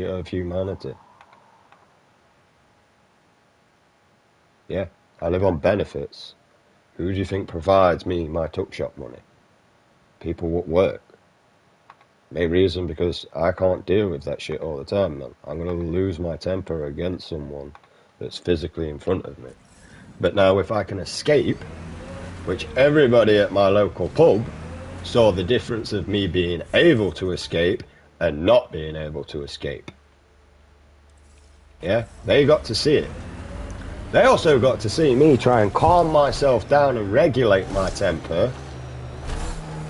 majority of humanity. Yeah, I live on benefits. Who do you think provides me my tuck shop money? People at work. Main reason because I can't deal with that shit all the time, man. I'm gonna lose my temper against someone that's physically in front of me. But now if I can escape, which everybody at my local pub saw the difference of me being able to escape and not being able to escape. Yeah, they got to see it. They also got to see me try and calm myself down and regulate my temper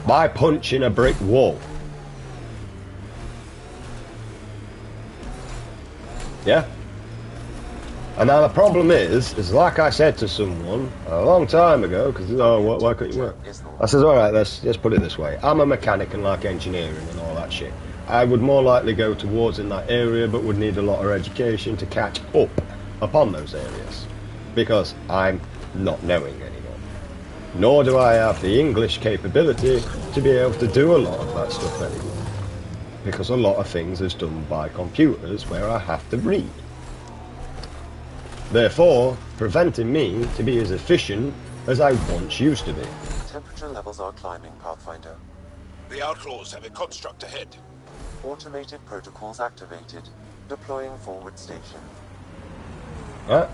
by punching a brick wall. Yeah? And now the problem is like I said to someone a long time ago, because, oh, why couldn't you work? I says, alright, let's put it this way. I'm a mechanic and like engineering and all that shit. I would more likely go towards in that area, but would need a lot of education to catch up upon those areas. Because I'm not knowing anymore. Nor do I have the English capability to be able to do a lot of that stuff anymore. Because a lot of things is done by computers where I have to read. Therefore, preventing me to be as efficient as I once used to be. Temperature levels are climbing, Pathfinder. The Outlaws have a construct ahead. Automated protocols activated. Deploying forward station. Right?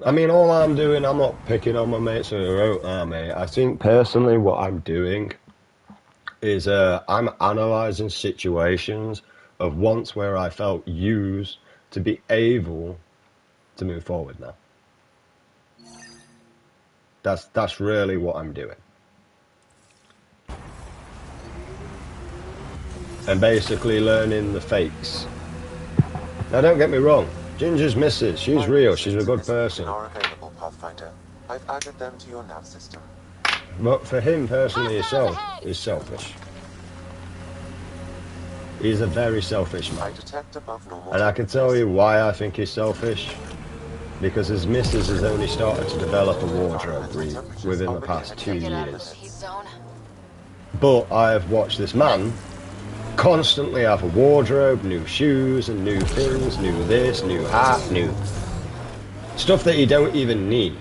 I mean, all I'm doing, I'm not picking on my mates who are out there, mate. I think personally what I'm doing is I'm analysing situations of once where I felt used to be able to move forward now. That's really what I'm doing. And basically learning the fakes. Now don't get me wrong, Ginger's missus, she's real, she's a good person. Are available, Pathfinder. I've added them to your nav system. But for him personally himself, he's selfish. He's a very selfish man. I detect above normal. And I can tell you why I think he's selfish. Because his missus has only started to develop a wardrobe within the past 2 years. But I have watched this man constantly have a wardrobe, new shoes and new things, new this, new hat, new stuff that he don't even need.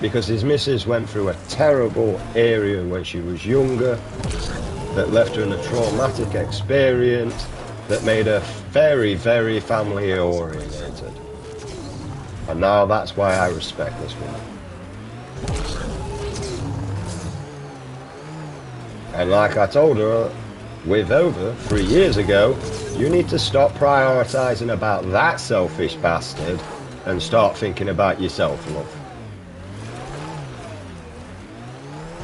Because his missus went through a terrible area when she was younger that left her in a traumatic experience that made her very, very family oriented. And now that's why I respect this woman. And like I told her with over 3 years ago, you need to stop prioritising about that selfish bastard and start thinking about yourself, love.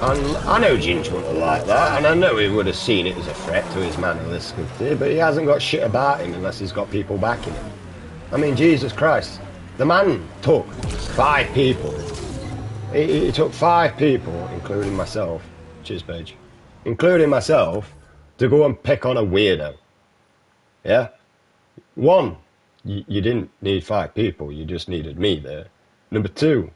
And I know Ginge wouldn't have liked that, and I know he would have seen it as a threat to his manneristicity, but he hasn't got shit about him unless he's got people backing him. I mean, Jesus Christ, the man took 5 people. He took 5 people, including myself, cheers page, including myself, to go and pick on a weirdo. Yeah? 1, you didn't need 5 people, you just needed me there. Number 2,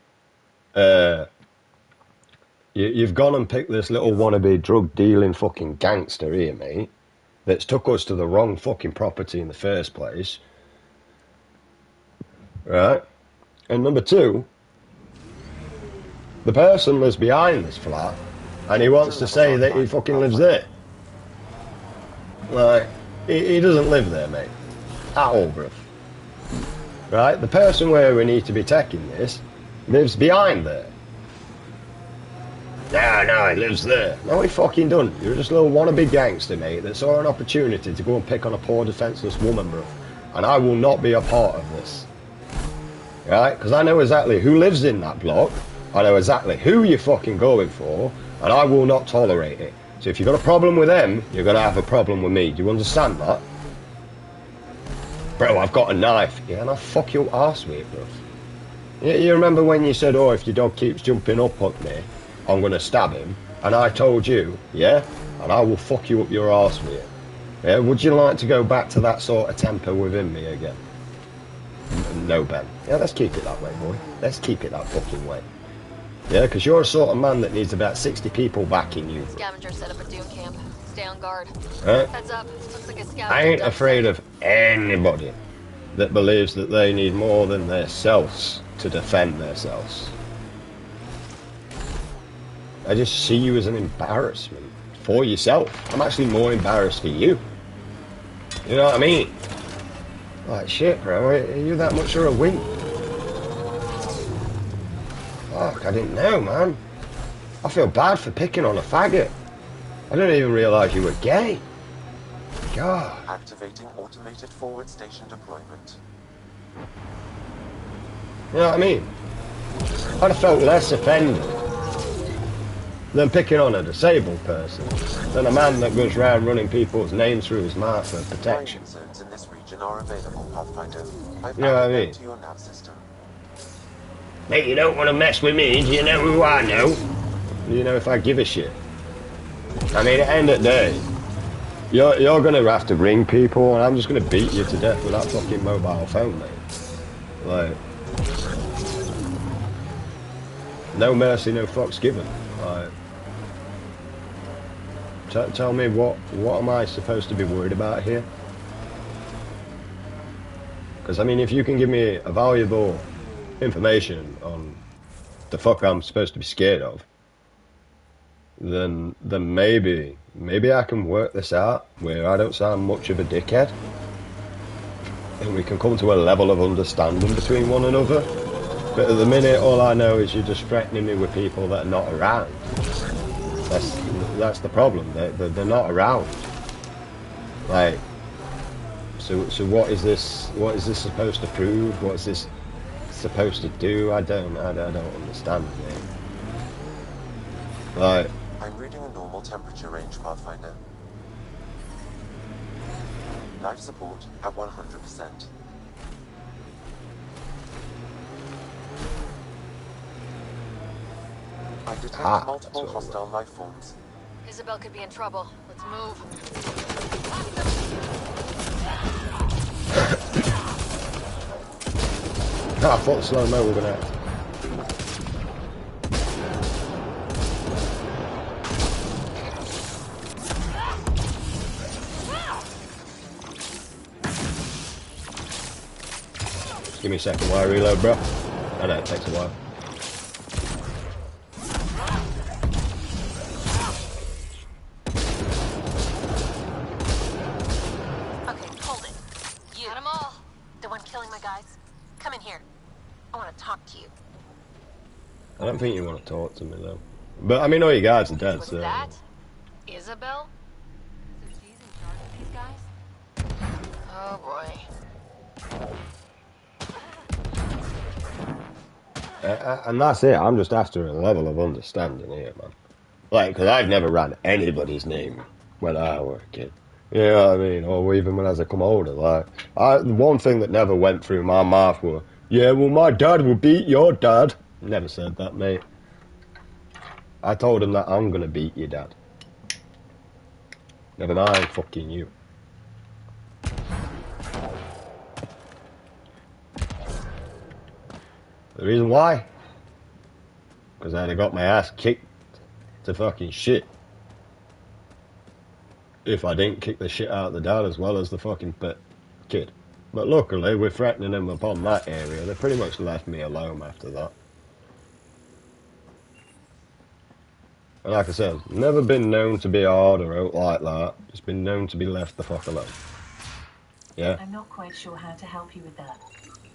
you've gone and picked this little wannabe drug-dealing fucking gangster here, mate, that's took us to the wrong fucking property in the first place. Right? And number 2, the person lives behind this flat, and he wants to say that he fucking lives there. Like, he doesn't live there, mate. At all, bruv. Right? The person where we need to be taking this lives behind there. No, he lives there. No, he fucking don't. You're just a little wannabe gangster, mate, that saw an opportunity to go and pick on a poor defenceless woman, bro. And I will not be a part of this. Right? Because I know exactly who lives in that block. I know exactly who you're fucking going for. And I will not tolerate it. So if you've got a problem with them, you're going to have a problem with me. Do you understand that? Bro, I've got a knife. Yeah, and I'll fuck your arse with it, bro. You remember when you said, oh, if your dog keeps jumping up on me, I'm going to stab him, and I told you, yeah, and I will fuck you up your arse with it. Yeah, would you like to go back to that sort of temper within me again? No, Ben. Yeah, let's keep it that way, boy. Let's keep it that fucking way. Yeah, because you're a sort of man that needs about 60 people backing you. Scavenger set up a Doom camp. Stay on guard. Right? Heads up. Looks like a scout. I ain't afraid of anybody that believes that they need more than themselves to defend themselves. I just see you as an embarrassment for yourself. I'm actually more embarrassed for you. You know what I mean? Like, shit, bro, are you that much of a wimp? Fuck, I didn't know, man. I feel bad for picking on a faggot. I didn't even realise you were gay. God. Activating automated forward station deployment. You know what I mean? I'd have felt less offended than picking on a disabled person, than a man that goes round running people's names through his mouth for protection. Mining zones in this region are available, Pathfinder. I've You know what I added mean? them to your nav system. Mate, you don't want to mess with me, do you know who I know? Do you know if I give a shit? I mean, at the end of the day, you're going to have to ring people, and I'm just going to beat you to death with that fucking mobile phone, mate. Like, no mercy, no fucks given. Like, tell me what am I supposed to be worried about here? Because I mean, if you can give me a valuable information on the fuck I'm supposed to be scared of, then maybe I can work this out where I don't sound much of a dickhead, and we can come to a level of understanding between one another. But at the minute, all I know is you're just threatening me with people that are not around. That's the problem. They're not around. Like, so what is this? What is this supposed to prove? What is this supposed to do? I don't understand, man. Like, I'm reading a normal temperature range, Pathfinder. Life support at 100%. I detect multiple hostile life forms. Isabel could be in trouble. Let's move. I thought the slow-mo were gonna. Give me a second while I reload, bro. I know it takes a while. Okay, hold it. You. Got 'em all. The one killing my guys. Come in here. I want to talk to you. I don't think you want to talk to me though. But I mean, all you guys are dead, Was so. that Isabel? So she's in charge of these guys? Oh boy. And that's it. I'm just after a level of understanding here, man. Like, because I've never ran anybody's name when I was a kid. You know what I mean? Or even when as I come older. Like, the one thing that never went through my mouth was, yeah, well, my dad will beat your dad. Never said that, mate. I told him that I'm going to beat your dad. Never mind fucking you. The reason why? Because I'd have got my ass kicked to fucking shit. If I didn't kick the shit out of the dad as well as the fucking kid. But luckily, we're threatening them upon that area. They pretty much left me alone after that. And like I said, never been known to be hard or out like that. Just been known to be left the fuck alone. Yeah? I'm not quite sure how to help you with that.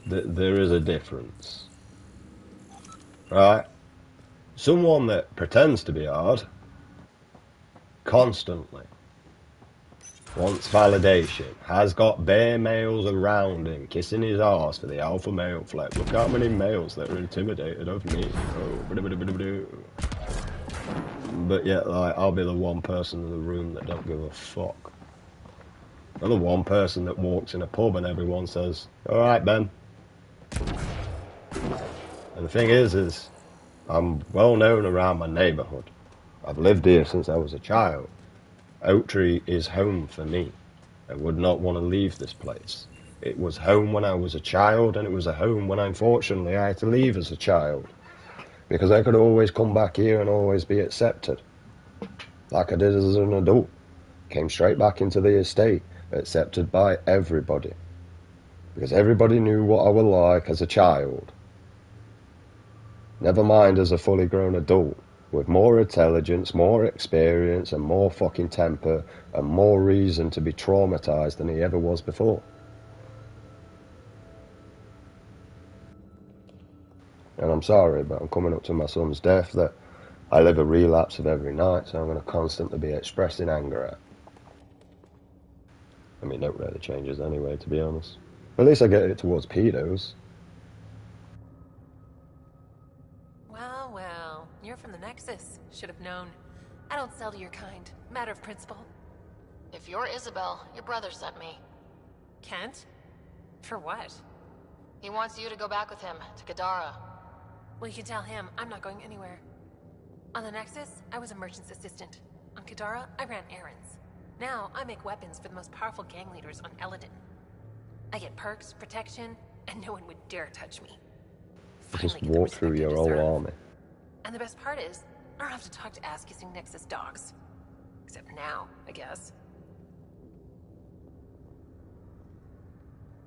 There is a difference. Right? Someone that pretends to be hard constantly wants validation, has got bare males around him kissing his arse for the alpha male flag. Look how many males that are intimidated of me. Oh, but yet, like, I'll be the one person in the room that don't give a fuck. I'm the one person that walks in a pub and everyone says, alright, Ben. And the thing is I'm well known around my neighbourhood. I've lived here since I was a child. Oak Tree is home for me. I would not want to leave this place. It was home when I was a child, and it was a home when, unfortunately, I had to leave as a child. Because I could always come back here and always be accepted. Like I did as an adult. Came straight back into the estate, accepted by everybody. Because everybody knew what I was like as a child. Never mind as a fully grown adult, with more intelligence, more experience, and more fucking temper, and more reason to be traumatized than he ever was before. And I'm sorry, but I'm coming up to my son's death that I live a relapse of every night, so I'm going to constantly be expressing anger at. I mean, it really changes anyway, to be honest. At least I get it towards pedos. Well, well, you're from the Nexus. Should have known. I don't sell to your kind. Matter of principle. If you're Isabel, your brother sent me. Kent? For what? He wants you to go back with him, to Kadara. Well, you can tell him I'm not going anywhere. On the Nexus, I was a merchant's assistant. On Kadara, I ran errands. Now, I make weapons for the most powerful gang leaders on Eladin. I get perks, protection, and no one would dare touch me. Just walk through your whole army. And the best part is, I don't have to talk to ass-kissing Nexus dogs. Except now, I guess.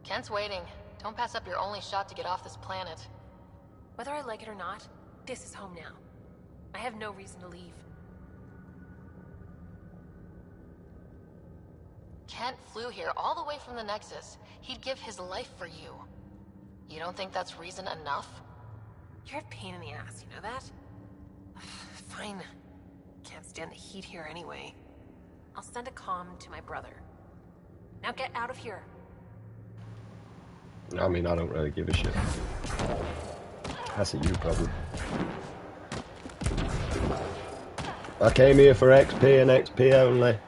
Kent's waiting. Don't pass up your only shot to get off this planet. Whether I like it or not, this is home now. I have no reason to leave. Kent flew here all the way from the Nexus. He'd give his life for you. You don't think that's reason enough? You're a pain in the ass, you know that? Fine. Can't stand the heat here anyway. I'll send a comm to my brother. Now get out of here. I mean, I don't really give a shit. That's a you problem. I came here for XP and XP only.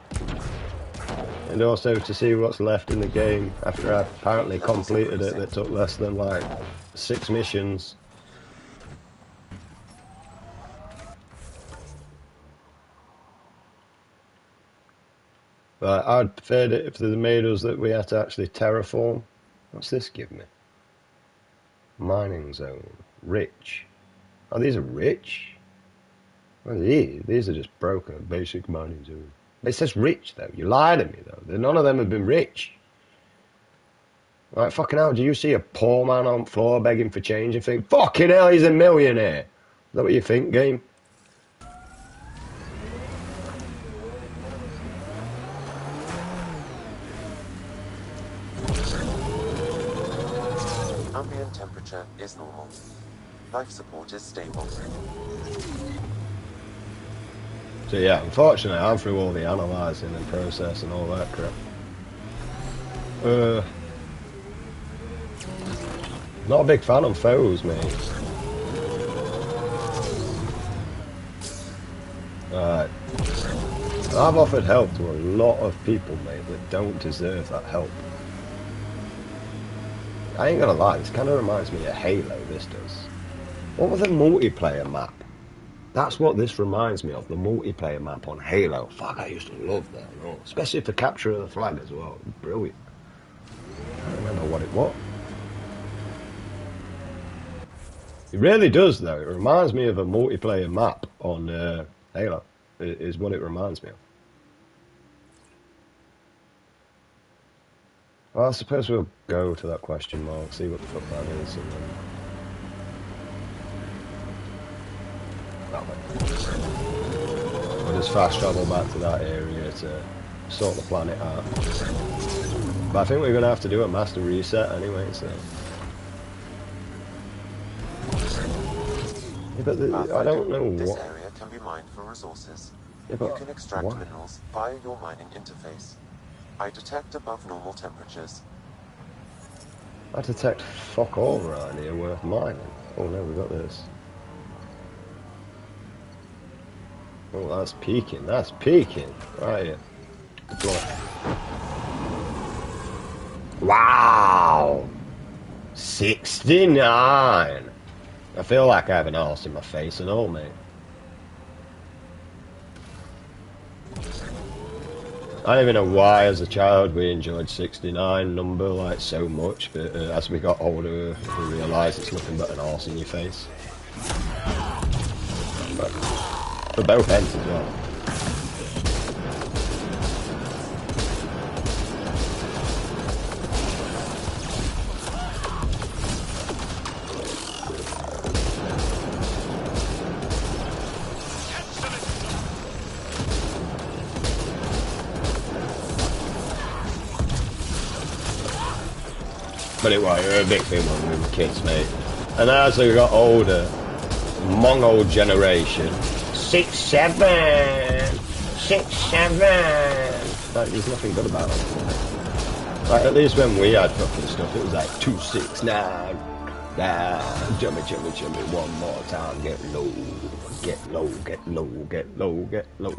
And also to see what's left in the game after I apparently completed it that took less than like 6 missions. But I'd preferred it if they made us that we had to actually terraform. What's this give me? Mining zone. Rich. Oh, these are rich? What are these? These are just broken, basic mining zone. It says rich, though. You lied to me, though. None of them have been rich. Like, fucking hell, do you see a poor man on the floor begging for change and think, fucking hell, he's a millionaire? Is that what you think, game? Ambient temperature is normal. Life support is stable. So yeah, unfortunately, I'm through all the analysing and processing and all that crap. Not a big fan of foes, mate. Alright. I've offered help to a lot of people, mate, that don't deserve that help. I ain't gonna lie, this kind of reminds me of Halo, this does. What was the multiplayer map? That's what this reminds me of, the multiplayer map on Halo. Fuck, I used to love that, especially for capture of the flag as well. Brilliant. I don't remember what it was. It really does, though. It reminds me of a multiplayer map on Halo, is what it reminds me of. Well, I suppose we'll go to that question mark, see what the fuck that is, and then... We'll just fast travel back to that area to sort the planet out. But I think we're going to have to do a master reset anyway, so... Yeah, but I don't know what... This area can be mined for resources. Yeah, but you can extract why? minerals via your mining interface. I detect above normal temperatures. I detect fuck all around here worth mining. Oh no, we got this. Oh, that's peaking. That's peaking. Right here. Deploy. Wow! 69! I feel like I have an arse in my face and all, mate. I don't even know why as a child we enjoyed 69 number like so much, but as we got older we realised it's nothing but an arse in your face. But for both ends as well. But it was a big thing when we were kids, mate. And as we got older, Mongol generation, 6, 7, 6, 7. Like, there's nothing good about it. Like, at least when we had fucking stuff, it was like 2, 6, 9. Nah, jummy, one more time, get low, get low, get low, get low, get low.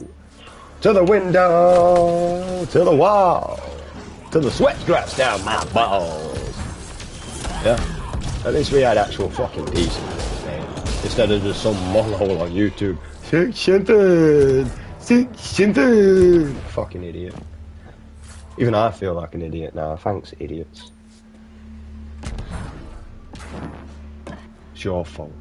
To the window, to the wall, till the sweat drops down my balls. Yeah, at least we had actual fucking decency, man. Instead of just some monghole on YouTube. 6, fucking idiot. Even I feel like an idiot now. Thanks, idiots. It's your fault.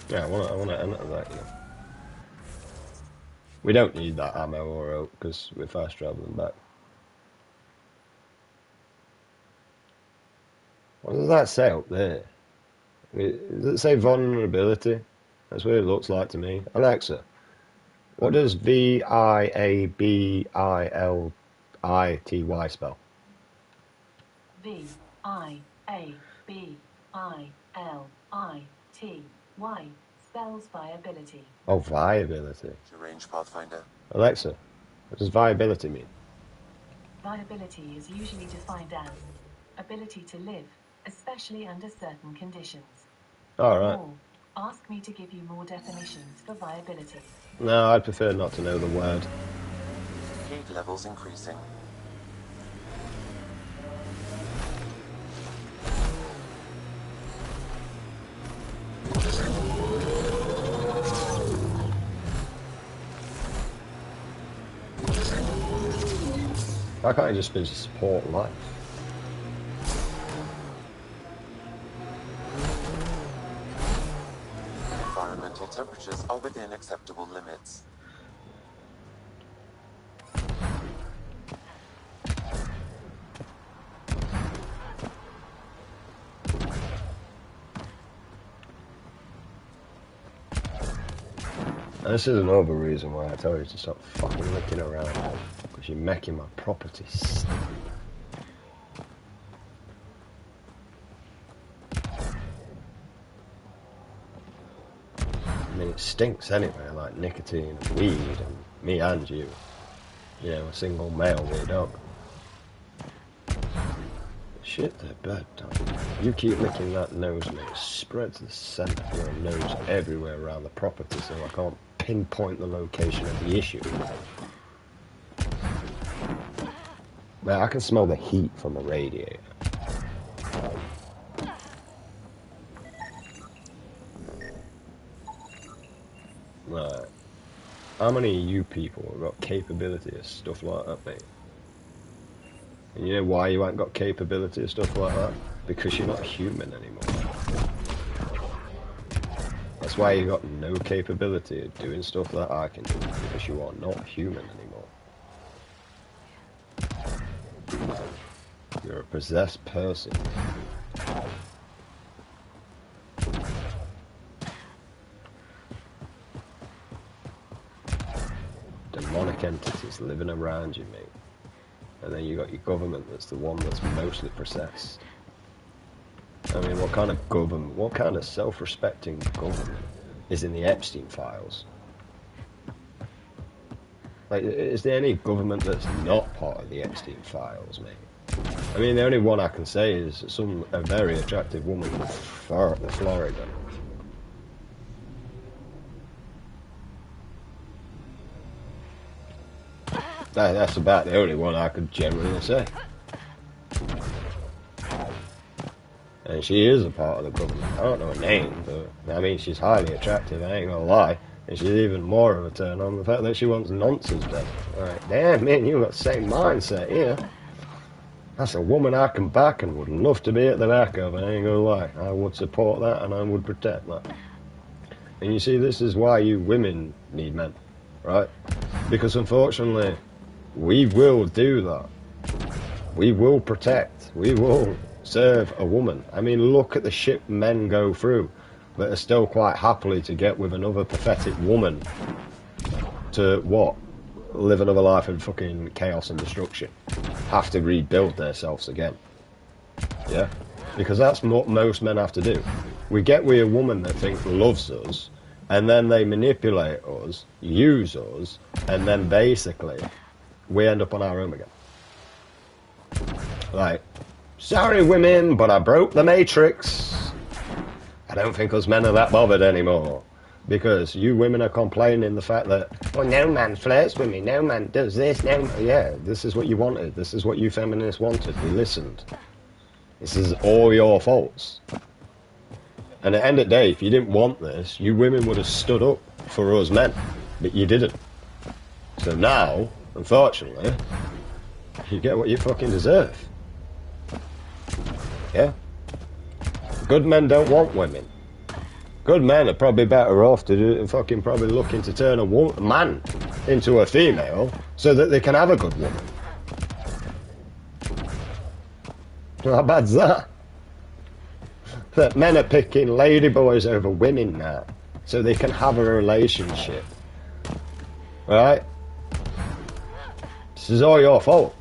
Yeah, I want to enter that, you know. We don't need that ammo or oak because we're fast traveling back. What does that say up there? Does it say vulnerability? That's what it looks like to me. Alexa, what does VIABILITY spell? VIABILITY spells viability. Oh, viability. Range Pathfinder. Alexa, what does viability mean? Viability is usually defined as ability to live, especially under certain conditions. Alright. Ask me to give you more definitions for viability. No, I'd prefer not to know the word. Heat levels increasing. Why can't I just be support life? Environmental temperatures are within acceptable limits. And this is another reason why I tell you to stop fucking looking around. Because you're making my property stink. I mean, it stinks anyway, like nicotine and weed, and me and you. You know, a single male with a dog. Shit, they're bad, don't you? You keep licking that nose, mate. It spreads the scent of your nose everywhere around the property, so I can't pinpoint the location of the issue. Man, I can smell the heat from the radiator. Right. How many of you people have got capability of stuff like that, mate? And you know why you ain't got capability of stuff like that? Because you're not a human anymore. That's why you got no capability of doing stuff that I can do, because you are not human anymore. You're a possessed person. Demonic entities living around you, mate. And then you got your government that's the one that's mostly possessed. I mean, what kind of government, what kind of self-respecting government is in the Epstein files? Like, is there any government that's not part of the Epstein files, mate? I mean, the only one I can say is a very attractive woman in Florida. That's about the only one I could generally say. And she is a part of the government. I don't know her name, but I mean, she's highly attractive, I ain't gonna lie. And she's even more of a turn on the fact that she wants nonsense done. Like, damn, man, you got the same mindset here. That's a woman I can back and would love to be at the back of, I ain't gonna lie. I would support that and I would protect that. And you see, this is why you women need men, right? Because unfortunately, we will do that. We will protect. We will serve a woman. I mean, look at the shit men go through that are still quite happily to get with another pathetic woman to what? Live another life in fucking chaos and destruction. Have to rebuild themselves again. Yeah? Because that's what most men have to do. We get with a woman that thinks loves us, and then they manipulate us, use us, and then basically we end up on our own again. Like, sorry women, but I broke the matrix. I don't think us men are that bothered anymore. Because you women are complaining the fact that, well, no man flirts with me, no man does this, no man... Yeah, this is what you wanted. This is what you feminists wanted. We listened. This is all your faults. And at the end of the day, if you didn't want this, you women would have stood up for us men. But you didn't. So now, unfortunately, you get what you fucking deserve. Yeah? Good men don't want women. Good men are probably better off to do fucking probably looking to turn a man into a female so that they can have a good woman. How bad's that? That men are picking ladyboys over women now so they can have a relationship. Right? This is all your fault.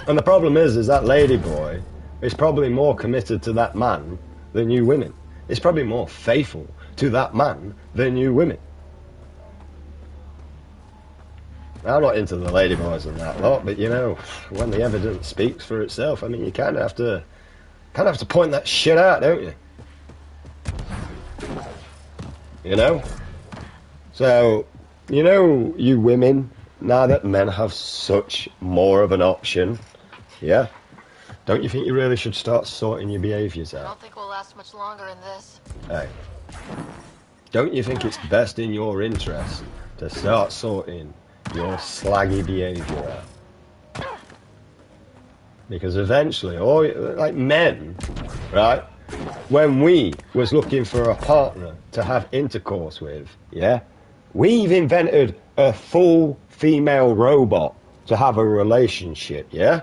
And the problem is that ladyboy is probably more committed to that man than you women. It's probably more faithful to that man than you women. I'm not into the ladyboys and that lot, but you know, when the evidence speaks for itself, I mean, you kind of have to point that shit out, don't you? You know? So, you know, you women, now that men have such more of an option, yeah? Don't you think you really should start sorting your behaviours out? I don't think we'll last much longer in this. Hey, don't you think it's best in your interest to start sorting your slaggy behaviour out? Because eventually, like men, right, when we was looking for a partner to have intercourse with, yeah, we've invented a full female robot to have a relationship, yeah?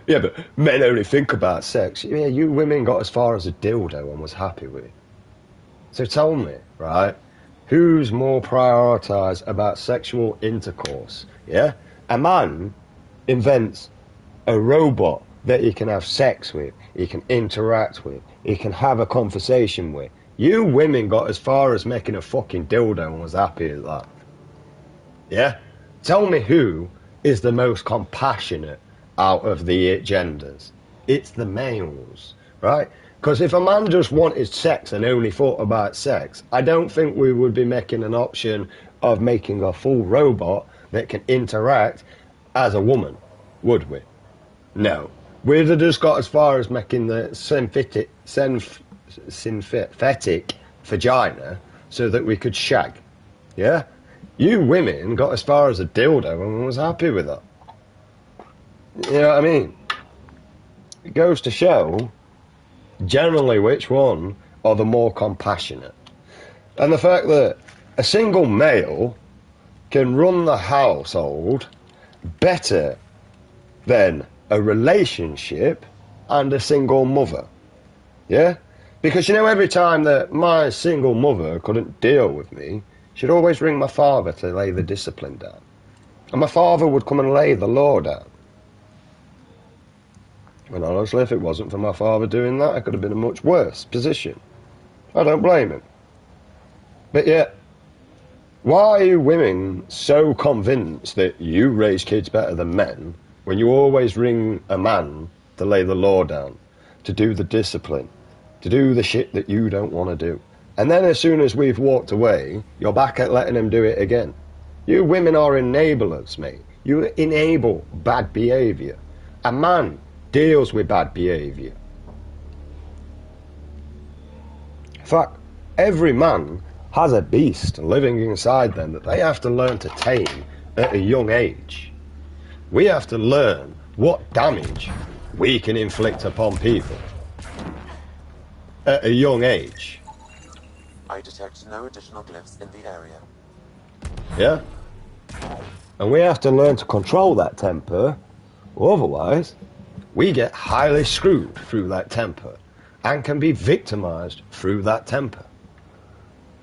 Yeah, but men only think about sex. Yeah, you women got as far as a dildo and was happy with it. So tell me, right, who's more prioritised about sexual intercourse, yeah? A man invents a robot that he can have sex with, he can interact with, he can have a conversation with. You women got as far as making a fucking dildo and was happy with that. Yeah? Tell me who is the most compassionate out of the genders. It's the males, right? Because if a man just wanted sex and only thought about sex, I don't think we would be making an option of making a full robot that can interact as a woman, would we? No. We'd have just got as far as making the synthetic vagina so that we could shag. Yeah? You women got as far as a dildo and was happy with that. You know what I mean? It goes to show generally which one are the more compassionate. And the fact that a single male can run the household better than a relationship and a single mother. Yeah? Because you know, every time that my single mother couldn't deal with me, she'd always ring my father to lay the discipline down. And my father would come and lay the law down. And honestly, if it wasn't for my father doing that, I could have been in a much worse position. I don't blame him. But yet, why are you women so convinced that you raise kids better than men when you always ring a man to lay the law down, to do the discipline, to do the shit that you don't want to do? And then as soon as we've walked away, you're back at letting him do it again. You women are enablers, mate. You enable bad behaviour. A man deals with bad behaviour. In fact, every man has a beast living inside them that they have to learn to tame at a young age. We have to learn what damage we can inflict upon people at a young age. I detect no additional glyphs in the area. Yeah? And we have to learn to control that temper, or otherwise we get highly screwed through that temper and can be victimised through that temper.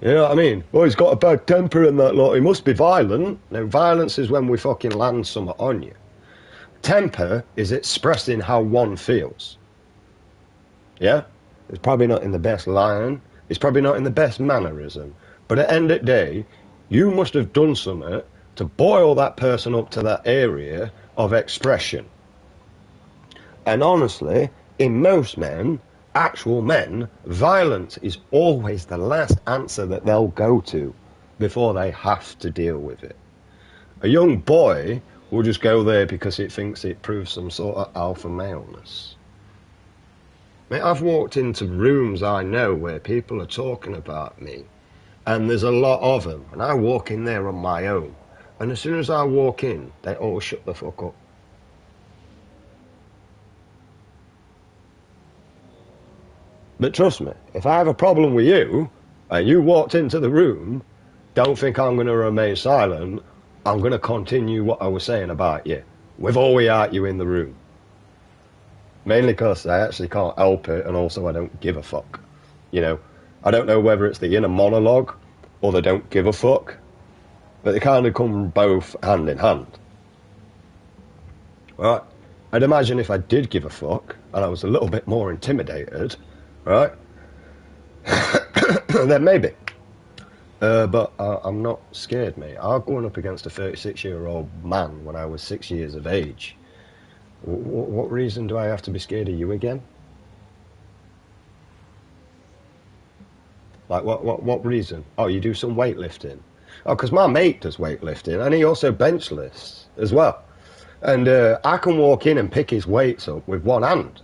You know what I mean? Oh, he's got a bad temper and that lot, he must be violent. No, violence is when we fucking land something on you. Temper is expressing how one feels. Yeah? It's probably not in the best line, it's probably not in the best mannerism, but at the end of the day, you must have done something to boil that person up to that area of expression. And honestly, in most men, actual men, violence is always the last answer that they'll go to before they have to deal with it. A young boy will just go there because it thinks it proves some sort of alpha maleness. Mate, I've walked into rooms I know where people are talking about me, and there's a lot of them, and I walk in there on my own, and as soon as I walk in, they all shut the fuck up. But trust me, if I have a problem with you, and you walked into the room, don't think I'm going to remain silent. I'm going to continue what I was saying about you, with all without you in the room. Mainly because I actually can't help it, and also I don't give a fuck. You know, I don't know whether it's the inner monologue, or they don't give a fuck, but they kind of come both hand in hand. Right? I'd imagine if I did give a fuck, and I was a little bit more intimidated, right? Then maybe. But I'm not scared, mate. I was going up against a 36-year-old man when I was 6 years of age. What reason do I have to be scared of you again? Like, what reason? Oh, you do some weightlifting. Oh, because my mate does weightlifting, and he also bench lifts as well. And I can walk in and pick his weights up with one hand.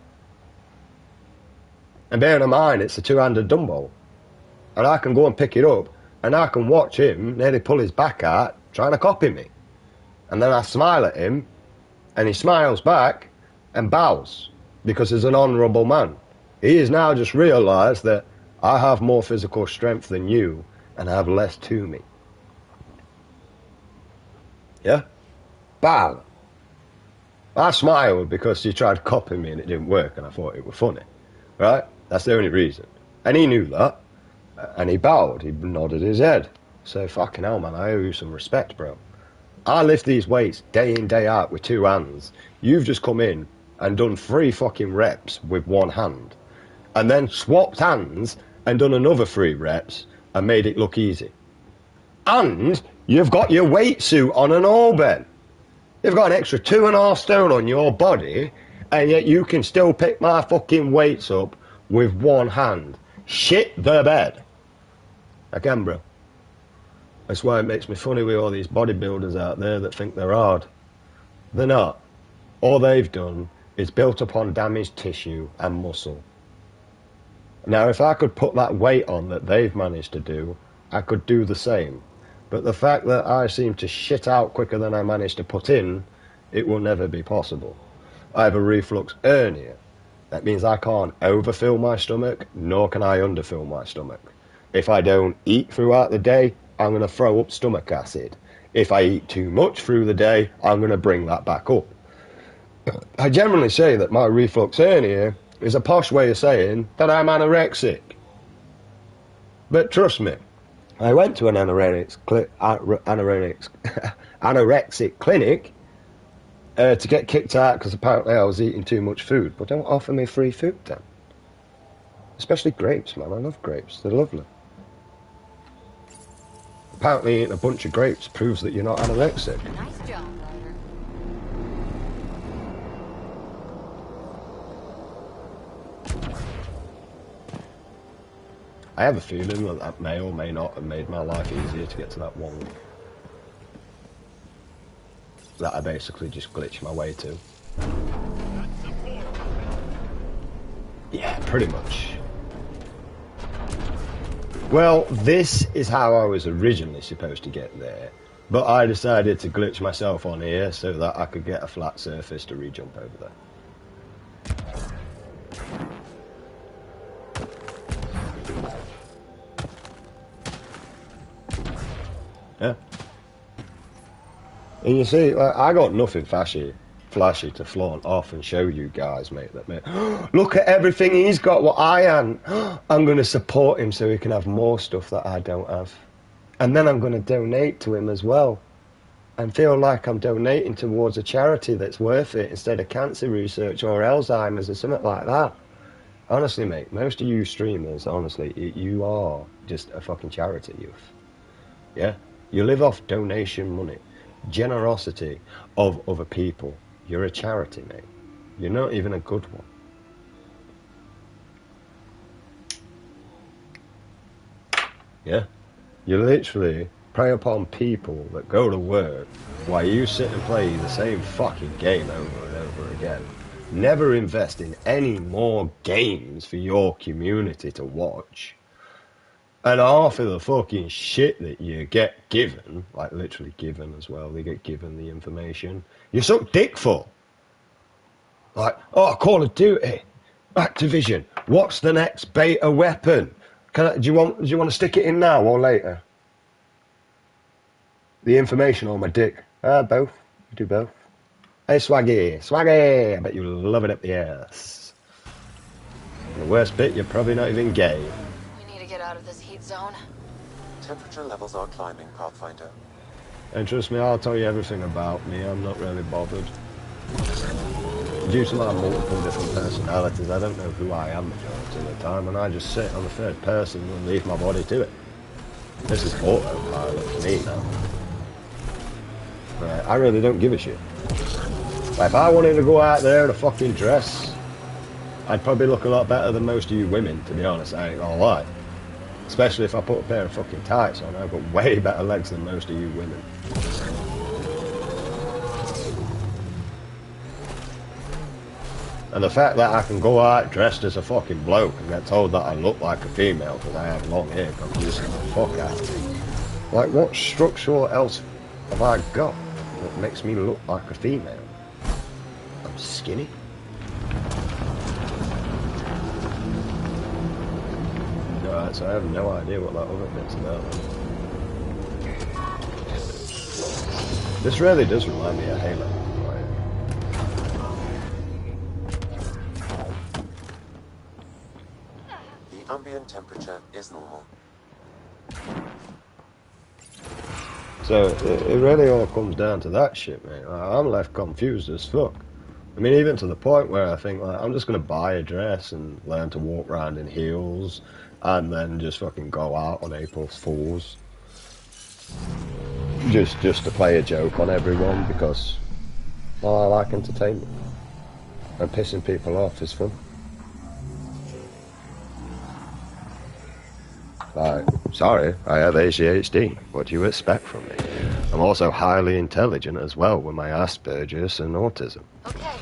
And bearing in mind, it's a two-handed dumbbell. And I can go and pick it up, and I can watch him nearly pull his back out, trying to copy me. And then I smile at him, and he smiles back and bows, because he's an honourable man. He has now just realised that I have more physical strength than you, and I have less to me. Yeah? Bow. I smiled because he tried to copy me and it didn't work, and I thought it was funny. Right? That's the only reason. And he knew that. And he bowed. He nodded his head. So, fucking hell, man, I owe you some respect, bro. I lift these weights day in, day out with two hands. You've just come in and done 3 fucking reps with one hand. And then swapped hands and done another 3 reps and made it look easy. And you've got your weight suit on and all, Ben. You've got an extra 2.5 stone on your body, and yet you can still pick my fucking weights up with one hand. Shit the bed. I can, bro. That's why it makes me funny with all these bodybuilders out there that think they're hard. They're not. All they've done is built upon damaged tissue and muscle. Now, if I could put that weight on that they've managed to do, I could do the same. But the fact that I seem to shit out quicker than I manage to put in, it will never be possible. I have a reflux hernia. That means I can't overfill my stomach, nor can I underfill my stomach. If I don't eat throughout the day, I'm going to throw up stomach acid. If I eat too much through the day, I'm going to bring that back up. I generally say that my reflux hernia is a posh way of saying that I'm anorexic. But trust me, I went to an anorexic clinic to get kicked out because apparently I was eating too much food. But don't offer me free food then. Especially grapes, man. I love grapes. They're lovely. Apparently eating a bunch of grapes proves that you're not anorexic. Nice job, Ryder. I have a feeling that that may or may not have made my life easier to get to that one that I basically just glitched my way to. Yeah, pretty much. Well, this is how I was originally supposed to get there, but I decided to glitch myself on here so that I could get a flat surface to re-jump over there. Yeah. And you see, like, I got nothing fashy. flashy to flaunt off and show you guys, mate, that mate, look at everything he's got, what I am. I'm going to support him so he can have more stuff that I don't have. And then I'm going to donate to him as well. And feel like I'm donating towards a charity that's worth it instead of cancer research or Alzheimer's or something like that. Honestly, mate, most of you streamers, honestly, you are just a fucking charity youth. Yeah? You live off donation money, generosity of other people. You're a charity, mate. You're not even a good one. Yeah? You literally prey upon people that go to work while you sit and play the same fucking game over and over again. Never invest in any more games for your community to watch. And half of the fucking shit that you get given, like literally given as well, they get given the information, you suck dick for. Like, oh, Call of Duty, Activision, what's the next beta weapon? Do you want to stick it in now or later? The information on my dick. Both. I do both. Hey, Swaggy, I bet you love it up the ass. And the worst bit, you're probably not even gay. We need to get out of this heat zone. Temperature levels are climbing, Pathfinder. And trust me, I'll tell you everything about me. I'm not really bothered. Due to my multiple different personalities, I don't know who I am majority of the time, and I just sit on the third person and leave my body to it. This is autopilot for me now. Right, I really don't give a shit. Like, if I wanted to go out there in a fucking dress, I'd probably look a lot better than most of you women, to be honest, I ain't gonna lie. Especially if I put a pair of fucking tights on, I've got way better legs than most of you women. And the fact that I can go out dressed as a fucking bloke and get told that I look like a female because I have long hair confuses the fuck out of me. Like, what structure else have I got that makes me look like a female? I'm skinny. Alright, so I have no idea what that other bit's about. This really does remind me of Halo. The ambient temperature is normal. So it really all comes down to that shit, mate. Like, I'm left confused as fuck. I mean, even to the point where I think, like, I'm just gonna buy a dress and learn to walk around in heels, and then just fucking go out on April Fools, just to play a joke on everyone because, well, I like entertainment, and pissing people off is fun. Like, sorry, I have ADHD. What do you expect from me? I'm also highly intelligent as well with my Asperger's and autism. Okay,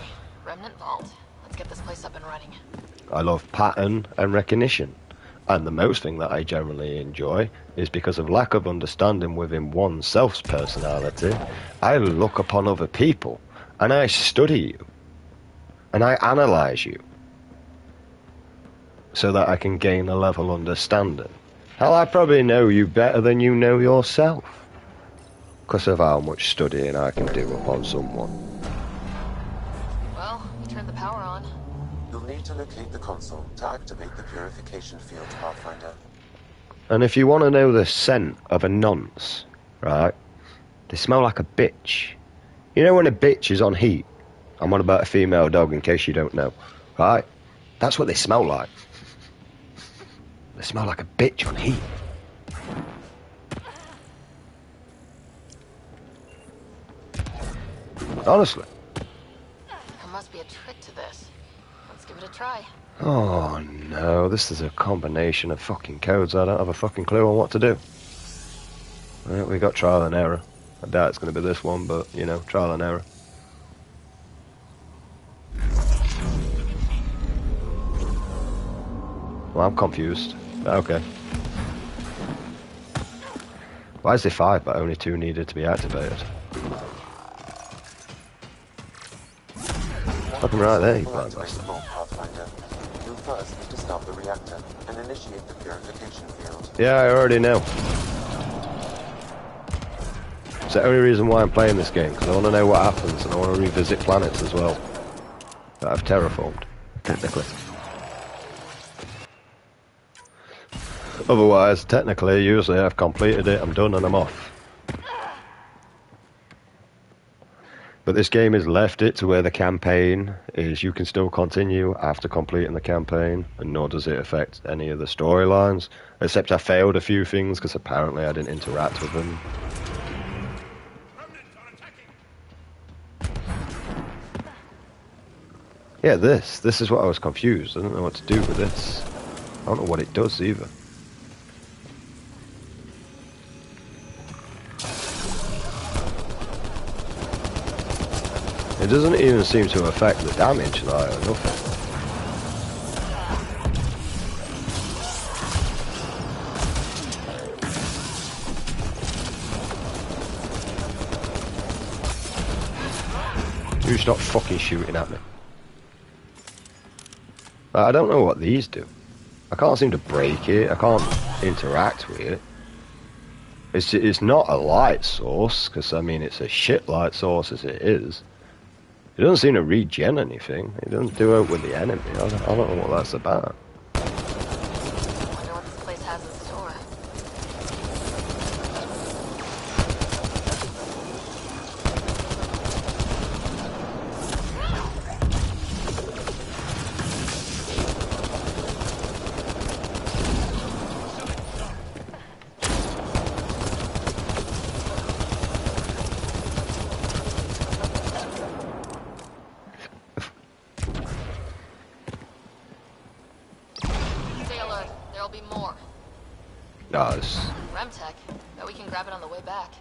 Remnant Vault. Let's get this place up and running. I love pattern and recognition. And the most thing that I generally enjoy is because of lack of understanding within oneself's personality, I look upon other people and I study you and I analyze you so that I can gain a level understanding. Hell, I probably know you better than you know yourself because of how much studying I can do upon someone. Well, we turned the power on. You'll need to locate the console to activate the purification field, Pathfinder. And if you want to know the scent of a nonce, right, they smell like a bitch. You know when a bitch is on heat? I'm on about a female dog in case you don't know, right? That's what they smell like. They smell like a bitch on heat. Honestly. There must be a trick to this. Let's give it a try. Oh no, this is a combination of fucking codes. I don't have a fucking clue on what to do. Right, we got trial and error. I doubt it's going to be this one, but, you know, trial and error. Well, I'm confused. Okay. Why is there 5 but only 2 needed to be activated? Fucking right there, you blind bastard. You'll first need to stop the reactor and initiate the purification field. Yeah, I already know. It's the only reason why I'm playing this game, because I want to know what happens, and I want to revisit planets as well that I've terraformed, technically. Otherwise, technically, usually I've completed it, I'm done, and I'm off. But this game has left it to where the campaign is you can still continue after completing the campaign, and nor does it affect any of the storylines, except I failed a few things because apparently I didn't interact with them. Yeah, this is what I was confused. I don't know what to do with this. I don't know what it does either. It doesn't even seem to affect the damage, like, or nothing. You stop fucking shooting at me. I don't know what these do. I can't seem to break it. I can't interact with it. It's not a light source, because, I mean, it's a shit light source as it is. It doesn't seem to regen anything. It doesn't do it with the enemy. I don't know what that's about. Wonder what this place has in store. Remtech. Bet we can grab it on the way back.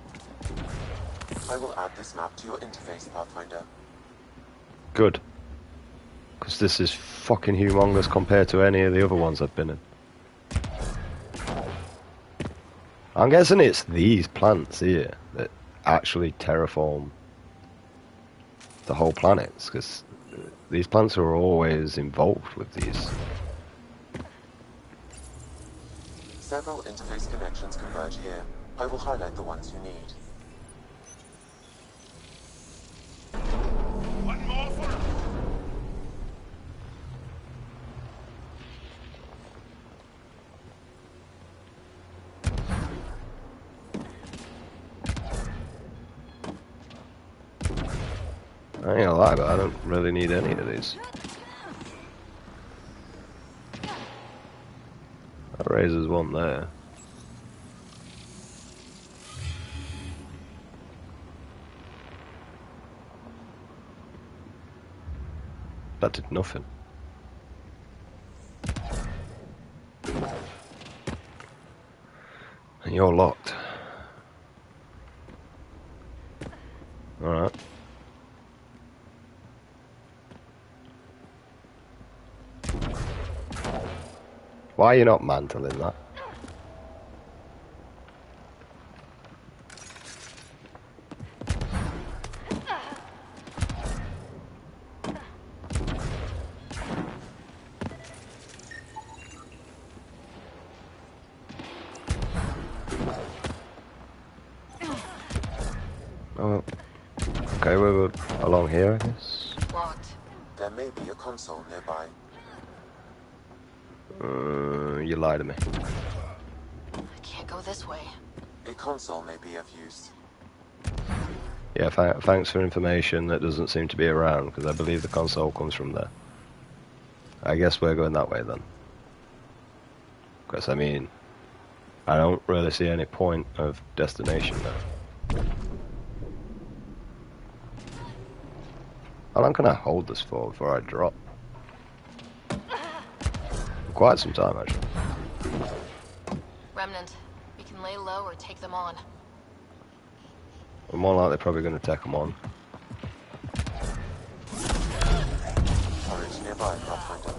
I will add this map to your interface, Pathfinder. Good. Because this is fucking humongous compared to any of the other ones I've been in. I'm guessing it's these plants here that actually terraform the whole planet, because these plants are always involved with these. Several interface connections converge here. I will highlight the ones you need. One more for I ain't gonna lie, but I don't really need any of these. That raises one there. That did nothing. And you're locked. Alright. Why are you not mantling that? Oh, okay, we're along here, I guess. Locked. There may be a console nearby. You lie to me. I can't go this way. A console may be of use. Yeah, thanks for information that doesn't seem to be around, because I believe the console comes from there. I guess we're going that way then. Because, I mean, I don't really see any point of destination now. How long can I hold this for before I drop? Quite some time, actually. Remnant. We can lay low or take them on. We're more likely probably going to take them on. Turret nearby, Pathfinder.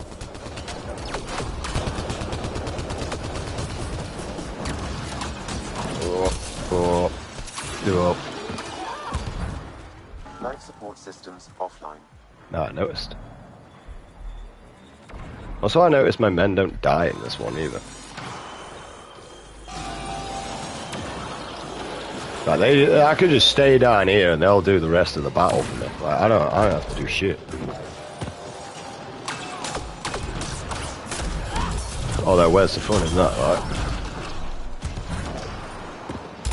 Do up. Life support systems offline. No, I noticed. Also, I noticed my men don't die in this one either. Like I could just stay down here and they'll do the rest of the battle for me. Like I don't have to do shit. Although where's the fun in that, right?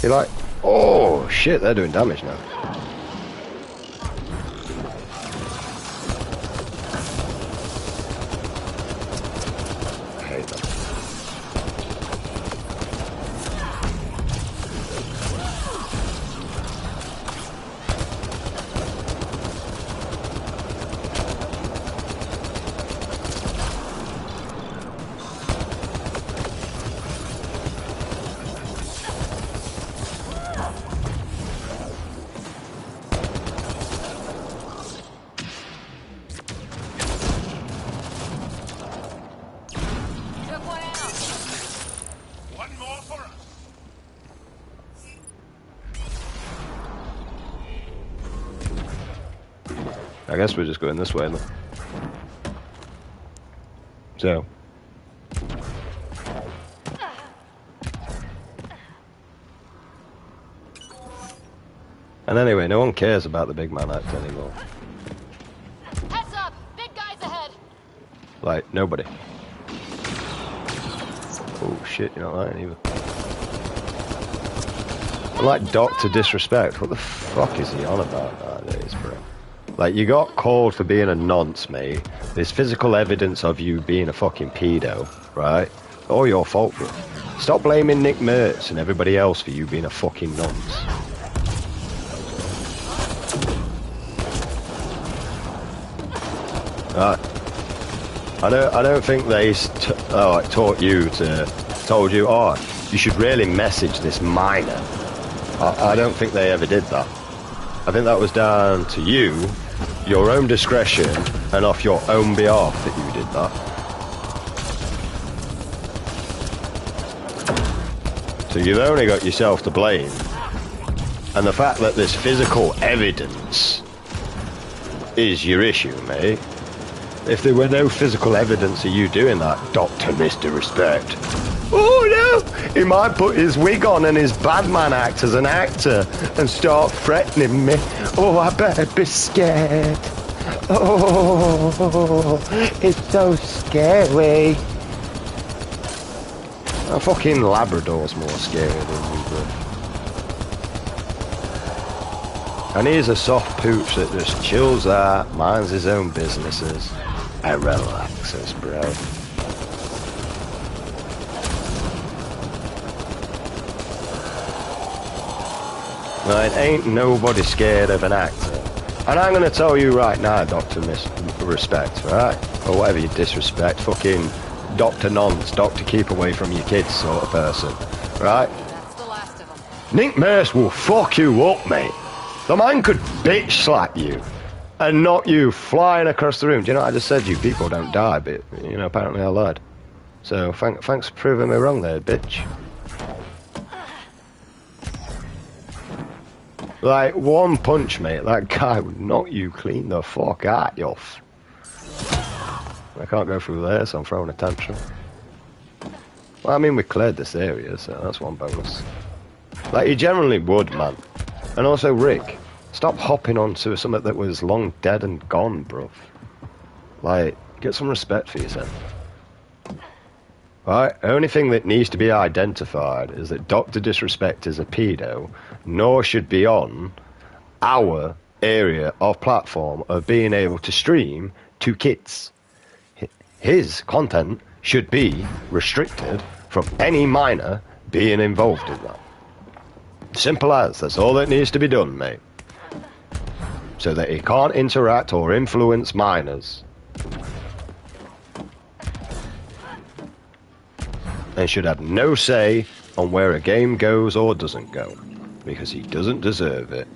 You're like, oh shit, they're doing damage now. I hate that. I guess we're just going this way then. So. And anyway, no one cares about the big man act anymore. Heads up! Big guys ahead! Like, nobody. Oh shit, you're not lying either. I like Dr. Disrespect. What the fuck is he on about nowadays, bro? Like, you got called for being a nonce, mate. There's physical evidence of you being a fucking pedo, right? All your fault, bro. Stop blaming Nick Mertz and everybody else for you being a fucking nonce. I don't think they told you, oh, you should really message this minor. I don't think they ever did that. I think that was down to you, your own discretion, and off your own behalf that you did that. So you've only got yourself to blame. And the fact that there's physical evidence is your issue, mate. If there were no physical evidence of you doing that, Dr. Mr. Respect. Oh no! He might put his wig on and his badman act as an actor and start threatening me. Oh, I better be scared. Oh, it's so scary. A fucking Labrador's more scary than you, bro. And he's a soft pooch that just chills out, minds his own businesses, and relaxes, bro. Right, ain't nobody scared of an actor. And I'm gonna tell you right now, Dr. Respect, right? Or whatever you disrespect, fucking Dr. Nonce, Dr. Keep Away From Your Kids sort of person, right? That's the last of them. Nick Merce will fuck you up, mate. The man could bitch slap you and knock you flying across the room. Do you know what I just said? You people don't die, but, you know, apparently I lied. So, thanks for proving me wrong there, bitch. Like, one punch, mate, that guy would knock you clean the fuck out, you. I can't go through there, so I'm throwing a tantrum. Well, I mean, we cleared this area, so that's one bonus. Like, you generally would, man. And also, Rick, stop hopping onto something that was long dead and gone, bruv. Like, get some respect for yourself. Right? Only thing that needs to be identified is that Dr. Disrespect is a pedo, nor should be on our area of platform of being able to stream to kids. His content should be restricted from any minor being involved in that. Simple as. That's all that needs to be done, mate. So that he can't interact or influence minors. And should have no say on where a game goes or doesn't go. Because he doesn't deserve it.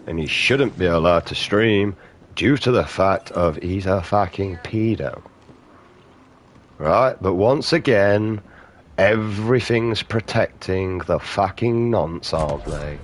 And he shouldn't be allowed to stream due to the fact of he's a fucking pedo. Right? But once again, everything's protecting the fucking nonce, aren't they?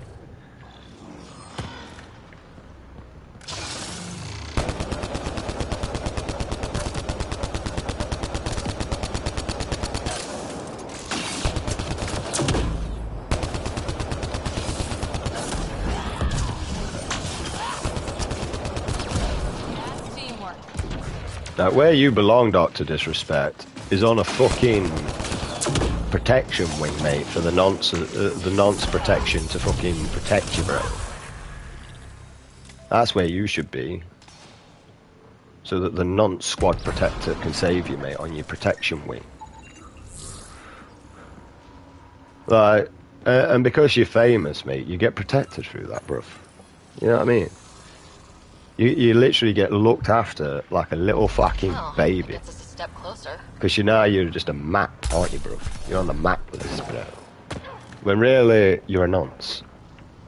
Now, where you belong, Dr. Disrespect, is on a fucking protection wing, mate, for the nonce protection to fucking protect you, bro. That's where you should be. So that the nonce squad protector can save you, mate, on your protection wing. Like, and because you're famous, mate, you get protected through that, bruv. You know what I mean? You literally get looked after like a little fucking baby. Gets us a step closer. Because you're just a map, aren't you, bruv? You're on the map list, bro. When really, you're a nonce.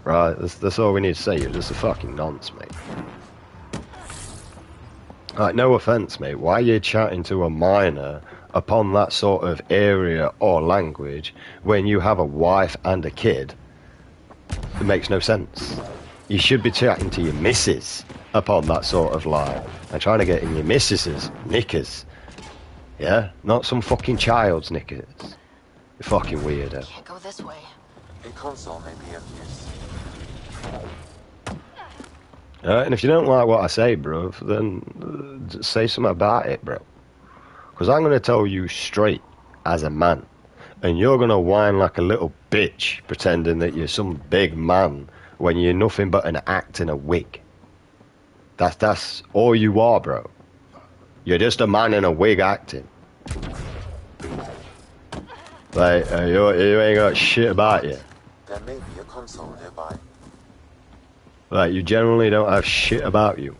Right? That's all we need to say. You're just a fucking nonce, mate. Like, no offence, mate. Why are you chatting to a minor upon that sort of area or language when you have a wife and a kid? It makes no sense. You should be chatting to your missus upon that sort of line and trying to get in your missus's knickers. Yeah? Not some fucking child's knickers. You fucking weirdo. Can't go this way. A console may be of use. And if you don't like what I say, bro, then just say something about it, bro. Because I'm going to tell you straight as a man. And you're going to whine like a little bitch pretending that you're some big man when you're nothing but an act in a wig. That's all you are, bro. You're just a man in a wig acting. Like, you ain't got shit about you. There may be a console nearby. Like, you generally don't have shit about you.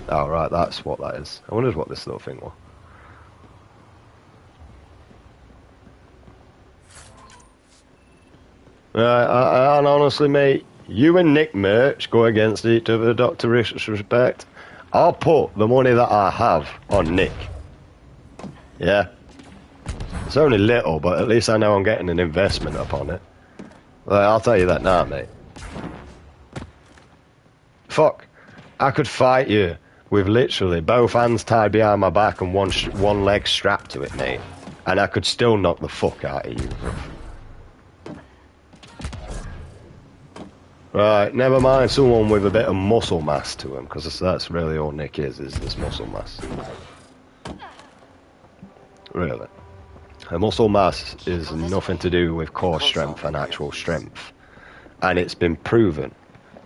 Oh, right, that's what that is. I wondered what this little thing was. And honestly, mate, you and Nick Merch go against each other, Dr. Disrespect. I'll put the money that I have on Nick. Yeah? It's only little, but at least I know I'm getting an investment upon it. Like, I'll tell you that now, mate. Fuck. I could fight you with literally both hands tied behind my back and one leg strapped to it, mate. And I could still knock the fuck out of you, bro. Right, never mind someone with a bit of muscle mass to him, because that's really all Nick is this muscle mass. Really. A muscle mass is nothing to do with core strength and actual strength. And it's been proven.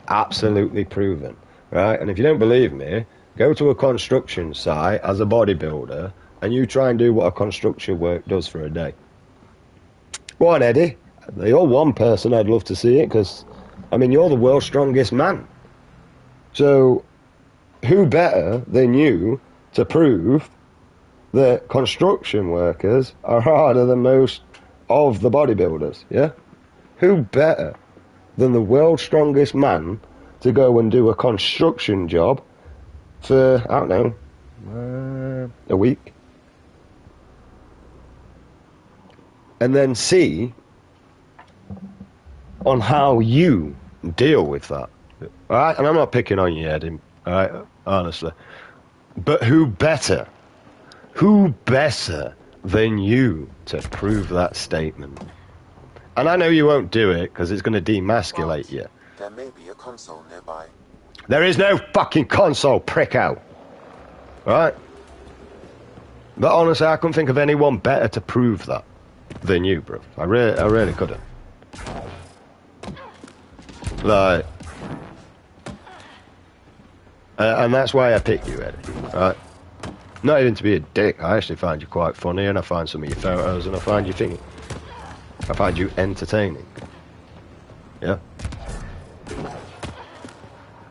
Absolutely proven. Right? And if you don't believe me, go to a construction site as a bodybuilder and you try and do what a construction work does for a day. Go on, Eddie. You're one person I'd love to see it, because, I mean, you're the world's strongest man. So, who better than you to prove that construction workers are harder than most of the bodybuilders, yeah? Who better than the world's strongest man to go and do a construction job for, I don't know, a week? And then see on how you deal with that. Alright? And I'm not picking on you, Eddie, alright? Honestly. But who better than you to prove that statement? And I know you won't do it, because it's going to demasculate you. There may be a console nearby. There is no fucking console, prick out. Alright? But honestly, I couldn't think of anyone better to prove that than you, bro. I really couldn't. Like, and that's why I picked you, Eddie. Right? Not even to be a dick. I actually find you quite funny, and I find some of your photos, and I find you entertaining. Yeah.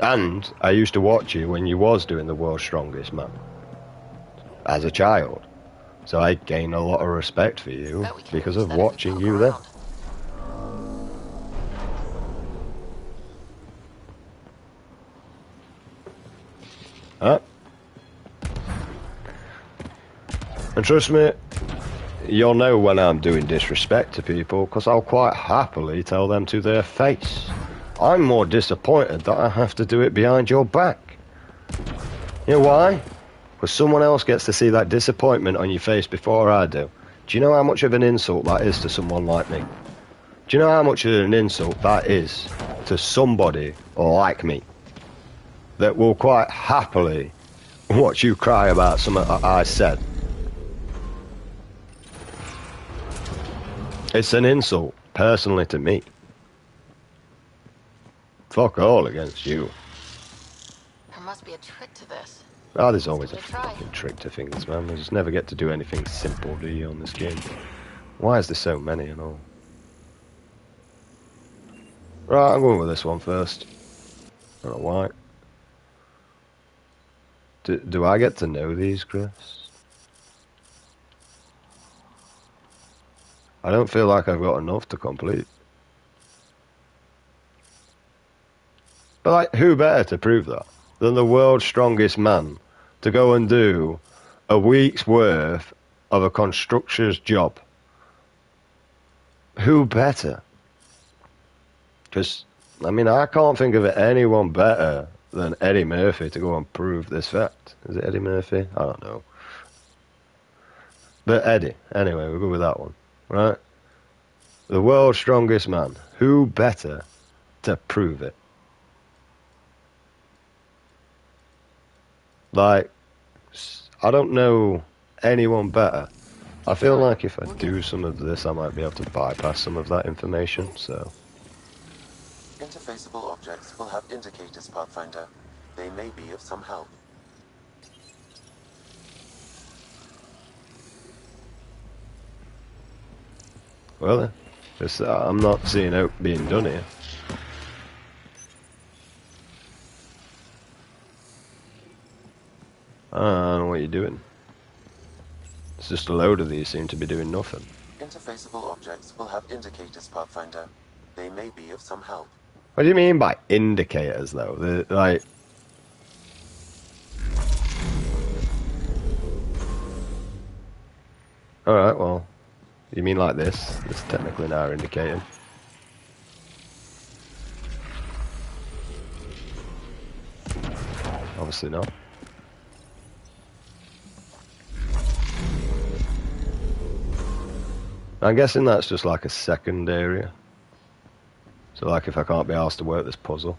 And I used to watch you when you was doing the world's strongest man as a child, so I gained a lot of respect for you because of watching you then. Huh? And trust me, you'll know when I'm doing disrespect to people, because I'll quite happily tell them to their face. I'm more disappointed that I have to do it behind your back. You know why? Because someone else gets to see that disappointment on your face before I do. Do you know how much of an insult that is to someone like me? Do you know how much of an insult that is to somebody like me that will quite happily What, you cry about something I said? It's an insult, personally to me. Fuck all against you. There must be a trick to this. Ah, there's always a Give it a try. fucking trick to things, man. You just never get to do anything simple, do you, on this game? Why is there so many and all? Right, I'm going with this one first. I don't know why. Do I get to know these, Chris? I don't feel like I've got enough to complete. But, like, who better to prove that than the world's strongest man to go and do a week's worth of a constructor's job? Who better? Because, I mean, I can't think of anyone better than Eddie Murphy to go and prove this fact. Is it Eddie Murphy? I don't know. But Eddie, anyway, we'll go with that one, right? The world's strongest man. Who better to prove it? Like, I don't know anyone better. I feel like if I do some of this, I might be able to bypass some of that information, so... Interfaceable objects will have indicators, Pathfinder. They may be of some help. Well then, I'm not seeing out being done here. I don't know what you're doing. It's just a load of these seem to be doing nothing. Interfaceable objects will have indicators, Pathfinder. They may be of some help. What do you mean by indicators, though? Like... Alright, well... You mean like this? This is technically now indicating. Obviously not. I'm guessing that's just like a second area. So like if I can't be asked to work this puzzle.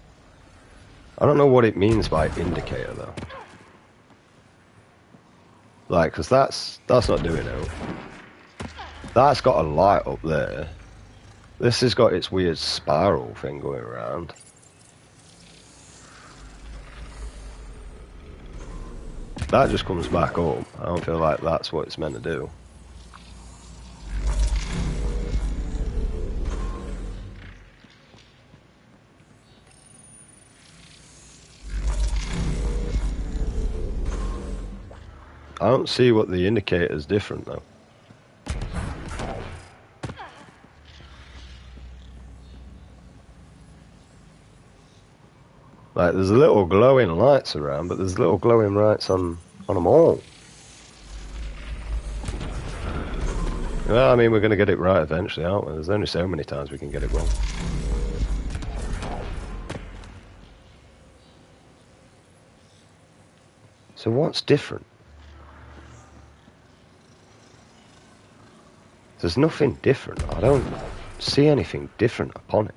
I don't know what it means by indicator though. Like, because that's not doing it. That's got a light up there. This has got its weird spiral thing going around. That just comes back up. I don't feel like that's what it's meant to do. I don't see what the indicator is different though. Like there's little glowing lights around, but there's little glowing lights on them all. Well, I mean, we're going to get it right eventually, aren't we? There's only so many times we can get it wrong. So what's different? There's nothing different. I don't see anything different upon it.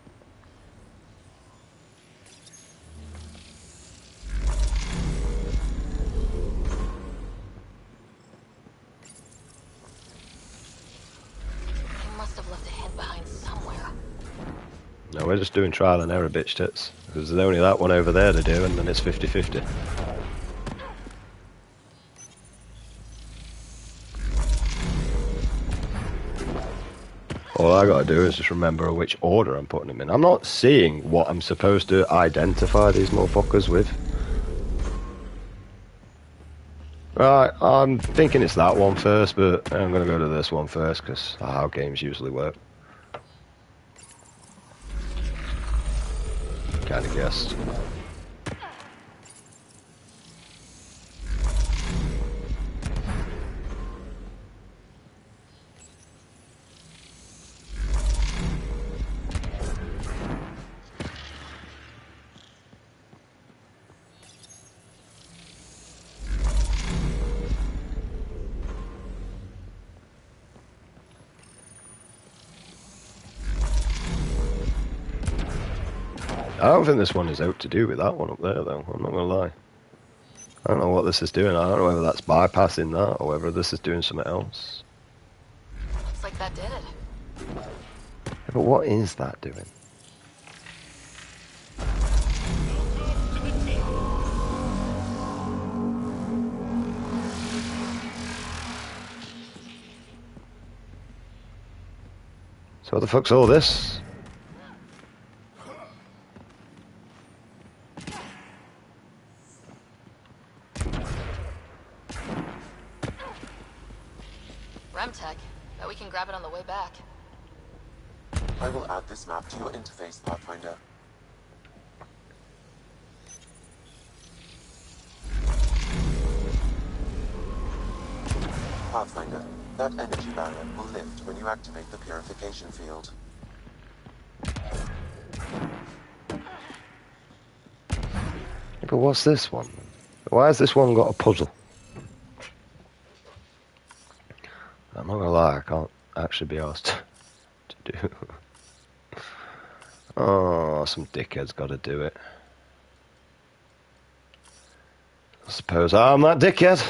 He must have left a hint behind somewhere. No, we're just doing trial and error, bitch tits. Because there's only that one over there to do, and then it's 50-50. All I gotta do is just remember which order I'm putting them in. I'm not seeing what I'm supposed to identify these motherfuckers with. Right, I'm thinking it's that one first, but I'm gonna go to this one first, because how games usually work. Kinda guessed. I don't think this one is out to do with that one up there, though. I'm not gonna lie. I don't know what this is doing. I don't know whether that's bypassing that or whether this is doing something else. Looks like that did it. Yeah, but what is that doing? So what the fuck's all this? Remtech. Bet we can grab it on the way back. I will add this map to your interface, Pathfinder. Pathfinder, that energy barrier will lift when you activate the purification field. Yeah, but what's this one? Why has this one got a puzzle? I'm not gonna lie, I can't actually be asked to do. Oh, some dickhead's got to do it. I suppose I'm that dickhead.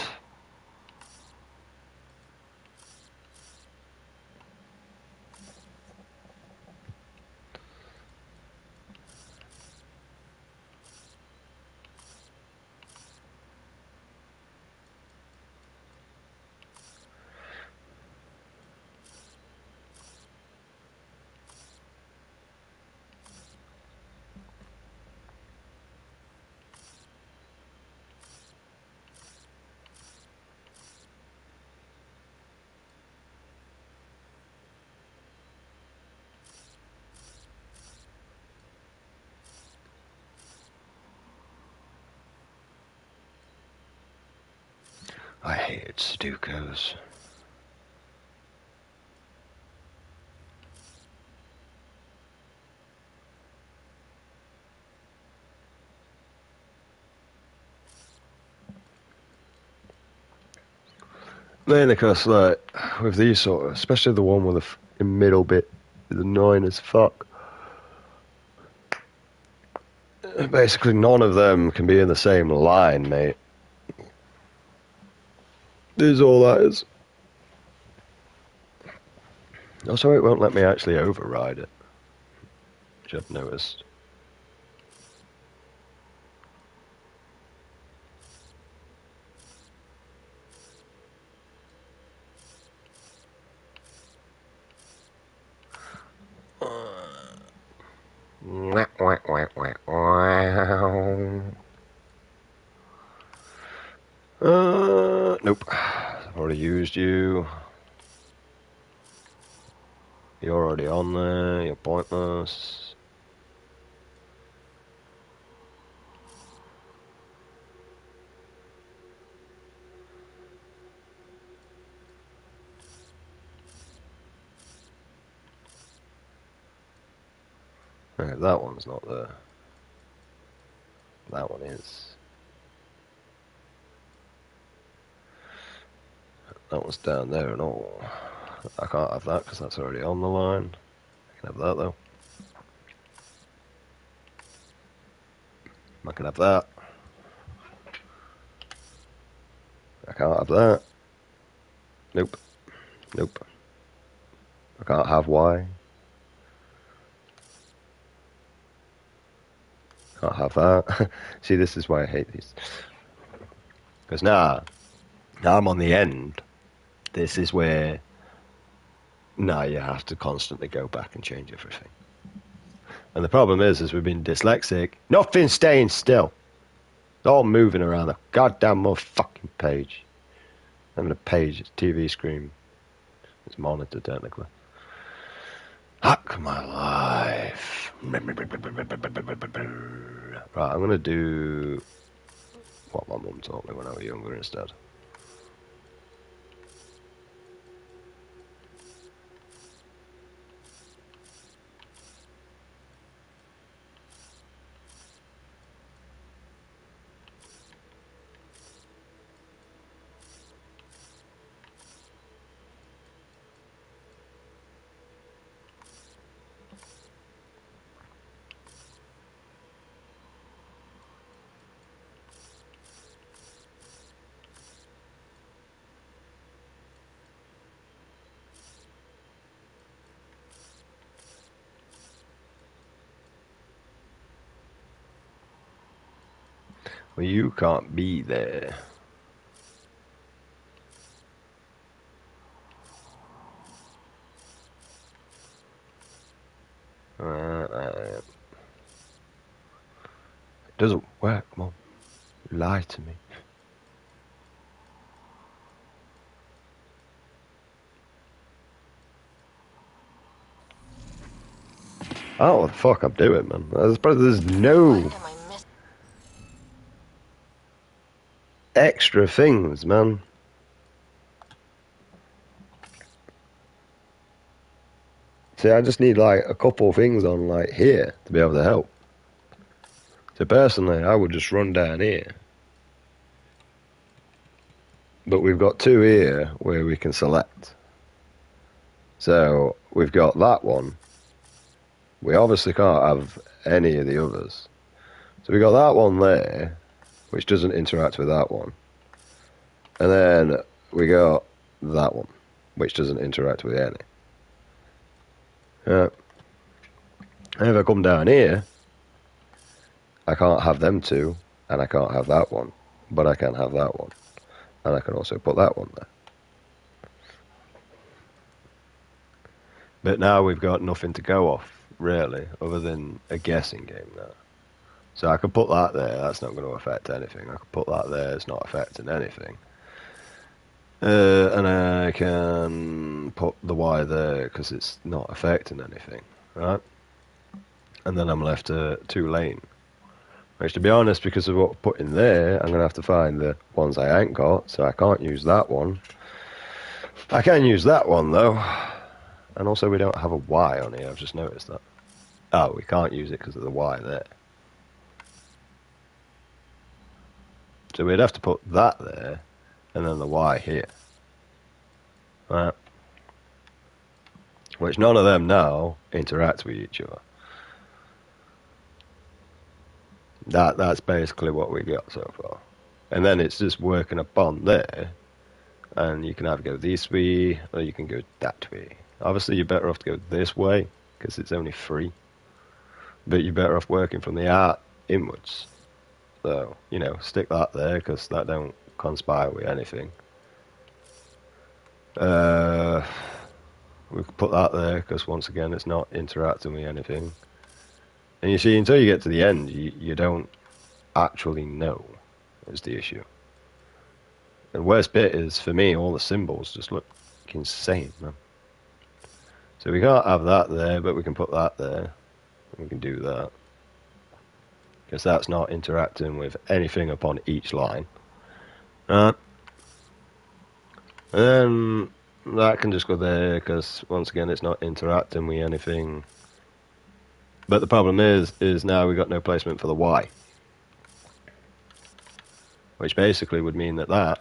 I hated Sudokus. Mainly because, like, with these sort of, especially the one with the middle bit, is annoying as fuck. Basically, none of them can be in the same line, mate. Is all that is. Also, it won't let me actually override it, which I've noticed. Nope. I've already used you. You're already on there. You're pointless. Okay, that one's not there. That one is. That one's down there and all. I can't have that because that's already on the line. I can have that though. I can have that. I can't have that. Nope. Nope. I can't have Y. Can't have that. See, this is why I hate these. Because now I'm on the end. This is where now you have to constantly go back and change everything. And the problem is we've been dyslexic. Nothing's staying still. It's all moving around the goddamn motherfucking page. I mean, a page, it's TV screen. It's monitor, technically. Hack my life. Right, I'm going to do what my mum taught me when I was younger instead. Well, you can't be there. It doesn't work, Mom. You lied to me. I don't know what the fuck I'm doing, man. There's no extra things, man. See, I just need like a couple of things on like here to be able to help. So personally, I would just run down here. But we've got two here where we can select. So we've got that one. We obviously can't have any of the others. So we got that one there, which doesn't interact with that one. And then we got that one, which doesn't interact with any. And if I come down here, I can't have them two, and I can't have that one, but I can have that one. And I can also put that one there. But now we've got nothing to go off, really, other than a guessing game now. So I could put that there, that's not going to affect anything. I could put that there, it's not affecting anything. And I can put the Y there, because it's not affecting anything, right? And then I'm left a 2-lane. Which, to be honest, because of what I put in there, I'm going to have to find the ones I ain't got, so I can't use that one. I can use that one, though. And also, we don't have a Y on here, I've just noticed that. Oh, we can't use it because of the Y there. So we'd have to put that there, and then the Y here. Right? Which none of them now interact with each other. That's basically what we got so far. And then it's just working upon there. And you can either go this way, or you can go that way. Obviously, you're better off to go this way, because it's only 3. But you're better off working from the art inwards. So, you know, stick that there, because that don't conspire with anything. We could put that there, because once again, it's not interacting with anything. And you see, until you get to the end, you don't actually know, is the issue. And worst bit is, for me, all the symbols just look insane, man. So we can't have that there, but we can put that there. We can do that. Because that's not interacting with anything upon each line. And then that can just go there, because once again, it's not interacting with anything. But the problem is now we've got no placement for the Y. Which basically would mean that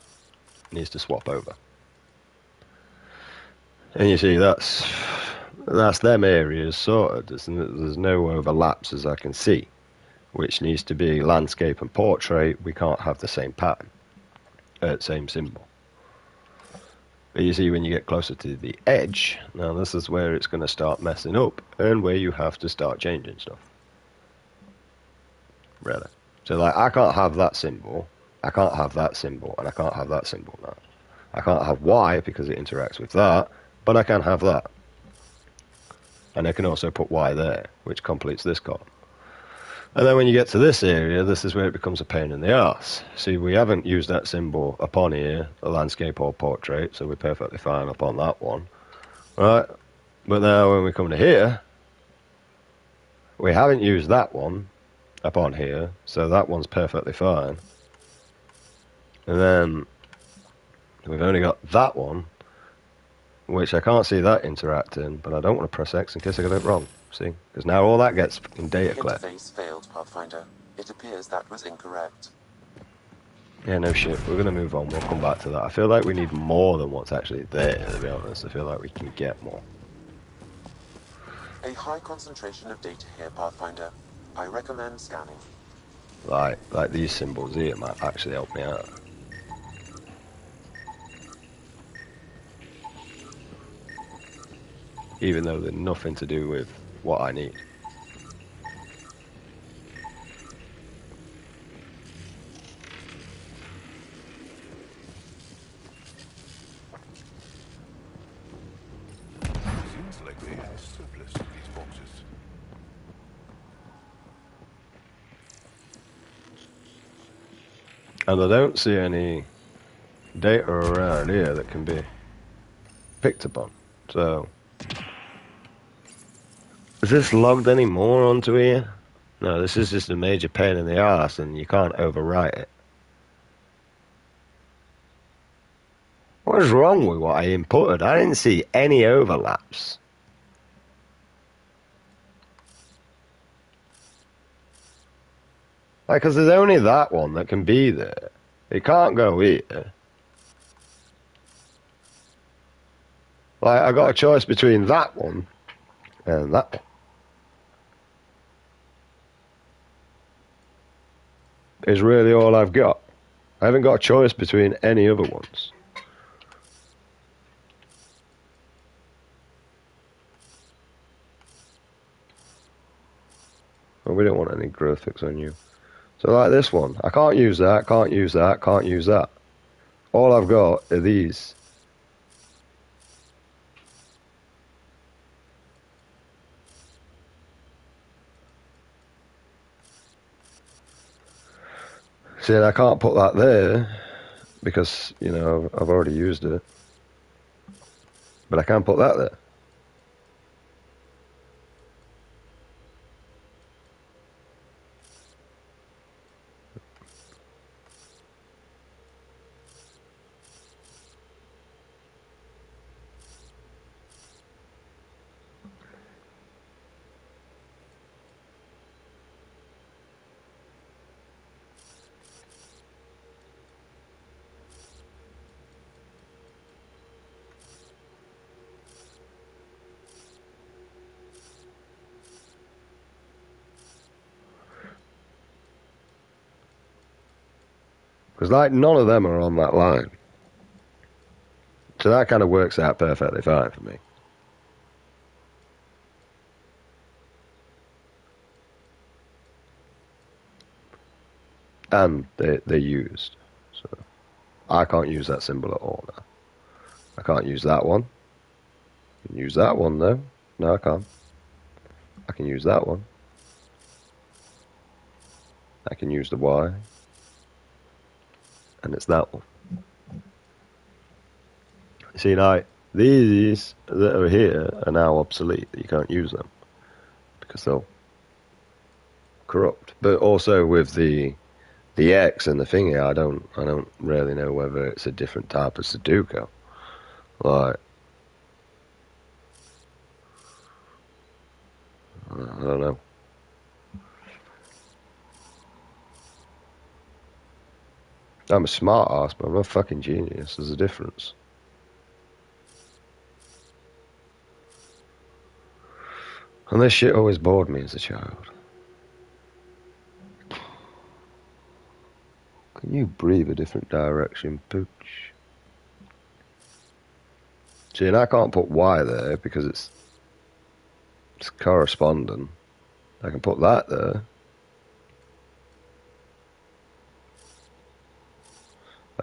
needs to swap over. And you see, that's them areas sorted. There's no overlaps as I can see, which needs to be landscape and portrait. We can't have the same pattern, same symbol. But you see, when you get closer to the edge, now this is where it's going to start messing up, and where you have to start changing stuff. Really. So, like, I can't have that symbol, I can't have that symbol, and I can't have that symbol now. I can't have Y because it interacts with that, but I can have that. And I can also put Y there, which completes this column. And then when you get to this area, this is where it becomes a pain in the arse. See, we haven't used that symbol upon here, the landscape or portrait, so we're perfectly fine upon that one. Right? But now when we come to here, we haven't used that one upon here, so that one's perfectly fine. And then we've only got that one, which I can't see that interacting, but I don't want to press X in case I get it wrong. See? Because now all that gets in data clear. Interface failed, Pathfinder. It appears that was incorrect. Yeah, no shit. We're going to move on. We'll come back to that. I feel like we need more than what's actually there, to be honest. I feel like we can get more. A high concentration of data here, Pathfinder. I recommend scanning. Like these symbols here might actually help me out. Even though they're nothing to do with what I need. surplus in these boxes. And I don't see any data around here that can be picked upon. So, is this logged any more onto here? No, this is just a major pain in the arse and you can't overwrite it. What is wrong with what I inputted? I didn't see any overlaps. Like, because there's only that one that can be there. It can't go here. Like, I got a choice between that one and that one. Is really all I've got. I haven't got a choice between any other ones. Well, we don't want any graphics on you. So like this one, I can't use that, can't use that, can't use that. All I've got are these. See, I can't put that there because, you know, I've already used it. But I can put that there. Because, like, none of them are on that line. So that kind of works out perfectly fine for me. And they're used. So I can't use that symbol at all now. I can't use that one. I can use that one, though. No, I can't. I can use that one. I can use the Y. And it's that one. See, like, these that are here are now obsolete. You can't use them. Because they'll corrupt. But also with the X and the thingy, I don't really know whether it's a different type of Sudoku. Like, I don't know. I'm a smart ass, but I'm not a fucking genius. There's a difference. And this shit always bored me as a child. Can you breathe a different direction, Pooch? See, and I can't put Y there because it's corresponding. I can put that there.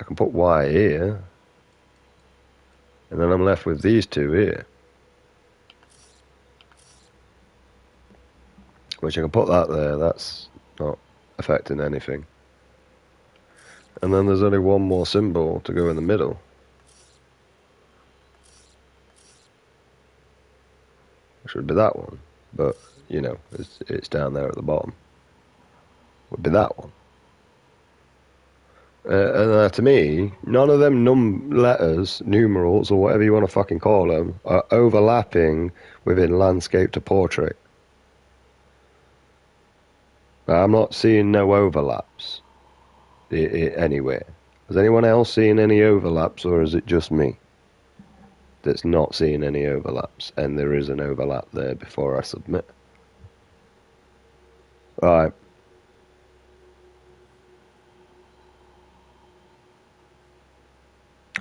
I can put Y here. And then I'm left with these two here. Which I can put that there, that's not affecting anything. And then there's only one more symbol to go in the middle. Which would be that one. But, you know, it's down there at the bottom. Would be that one. And to me, none of them letters, numerals, or whatever you want to fucking call them, are overlapping within landscape to portrait. I'm not seeing no overlaps anywhere. Has anyone else seen any overlaps, or is it just me that's not seeing any overlaps? And there is an overlap there before I submit. Right.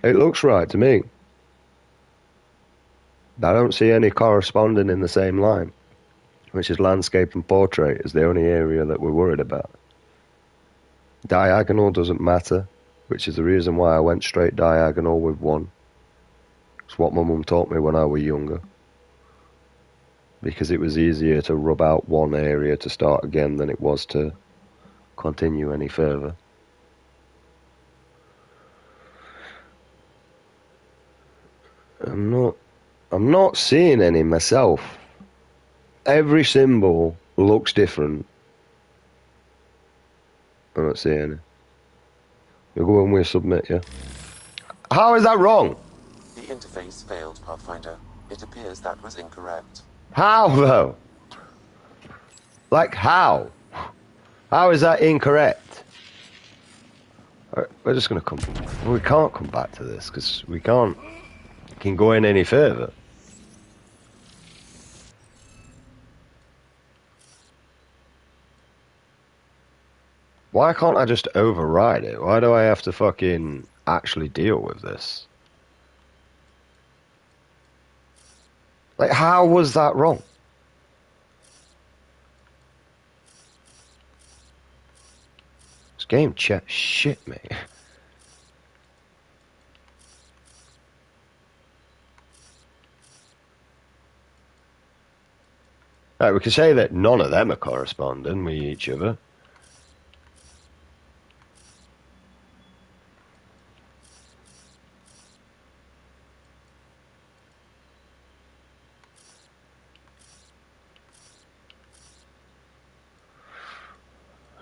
It looks right to me. I don't see any corresponding in the same line, which is landscape and portrait is the only area that we're worried about. Diagonal doesn't matter, which is the reason why I went straight diagonal with one. It's what my mum taught me when I was younger. because it was easier to rub out one area to start again than it was to continue any further. I'm not seeing any myself. Every symbol looks different. I'm not seeing any. We'll go and we'll submit, yeah? How is that wrong? The interface failed, Pathfinder. It appears that was incorrect. How, though? Like, how? How is that incorrect? We're just going to come... We can't come back to this, because we can go in any further. Why can't I just override it? Why do I have to fucking actually deal with this? Like, how was that wrong? This game shit me. Right, we can say that none of them are corresponding with each other.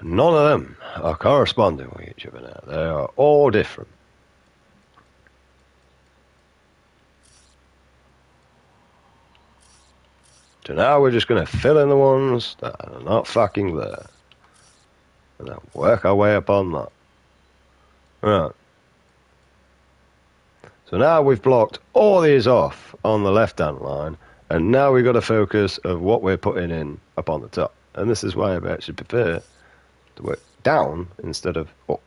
None of them are corresponding with each other now. They are all different. So now we're just going to fill in the ones that are not fucking there. And then work our way upon that. Right. So now we've blocked all these off on the left-hand line. And now we've got a focus of what we're putting in up on the top. And this is why I actually prefer to work down instead of up.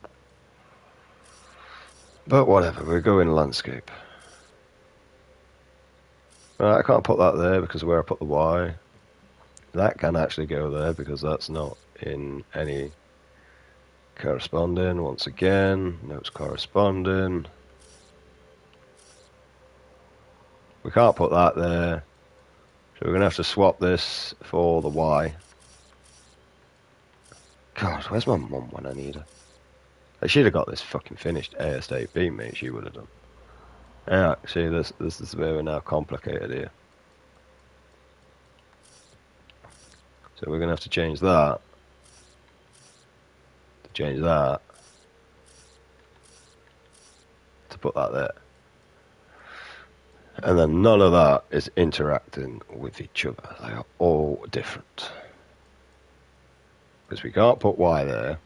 But whatever, we're going landscape. Right, I can't put that there because of where I put the Y. That can actually go there because that's not in any corresponding. Once again, notes corresponding. We can't put that there. So we're going to have to swap this for the Y. God, where's my mum when I need her? I should have got this fucking finished ASAP, mate. She would have done. Yeah, see, this is where we're now complicated here. So we're going to have to change that. To change that. To put that there. And then none of that is interacting with each other. They are all different. Because we can't put Y there.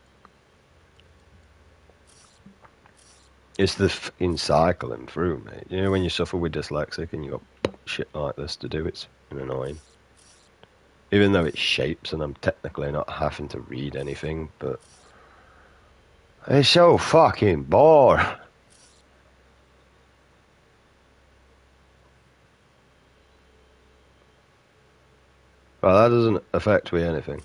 It's the fucking cycling through, mate. You know when you suffer with dyslexic and you got shit like this to do, it's annoying. Even though it's shapes and I'm technically not having to read anything, but it's so fucking boring. Well, that doesn't affect me anything.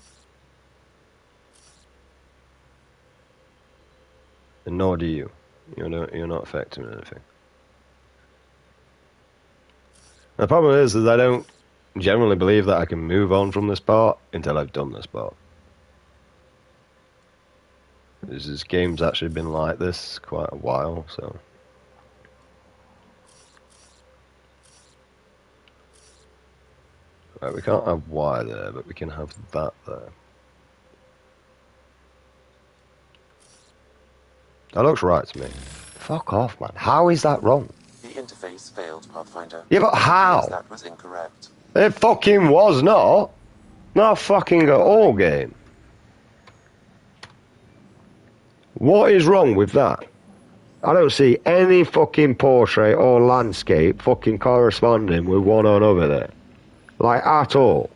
And nor do you. You're not affecting anything. The problem is I don't generally believe that I can move on from this part until I've done this part. This game's actually been like this quite a while, so... Right, we can't have Y there, but we can have that there. That looks right to me. Fuck off, man. How is that wrong? The interface failed, Pathfinder. Yeah, but how? That was incorrect. It fucking was not. Not fucking at all, game. What is wrong with that? I don't see any fucking portrait or landscape fucking corresponding with one another there. Like, at all.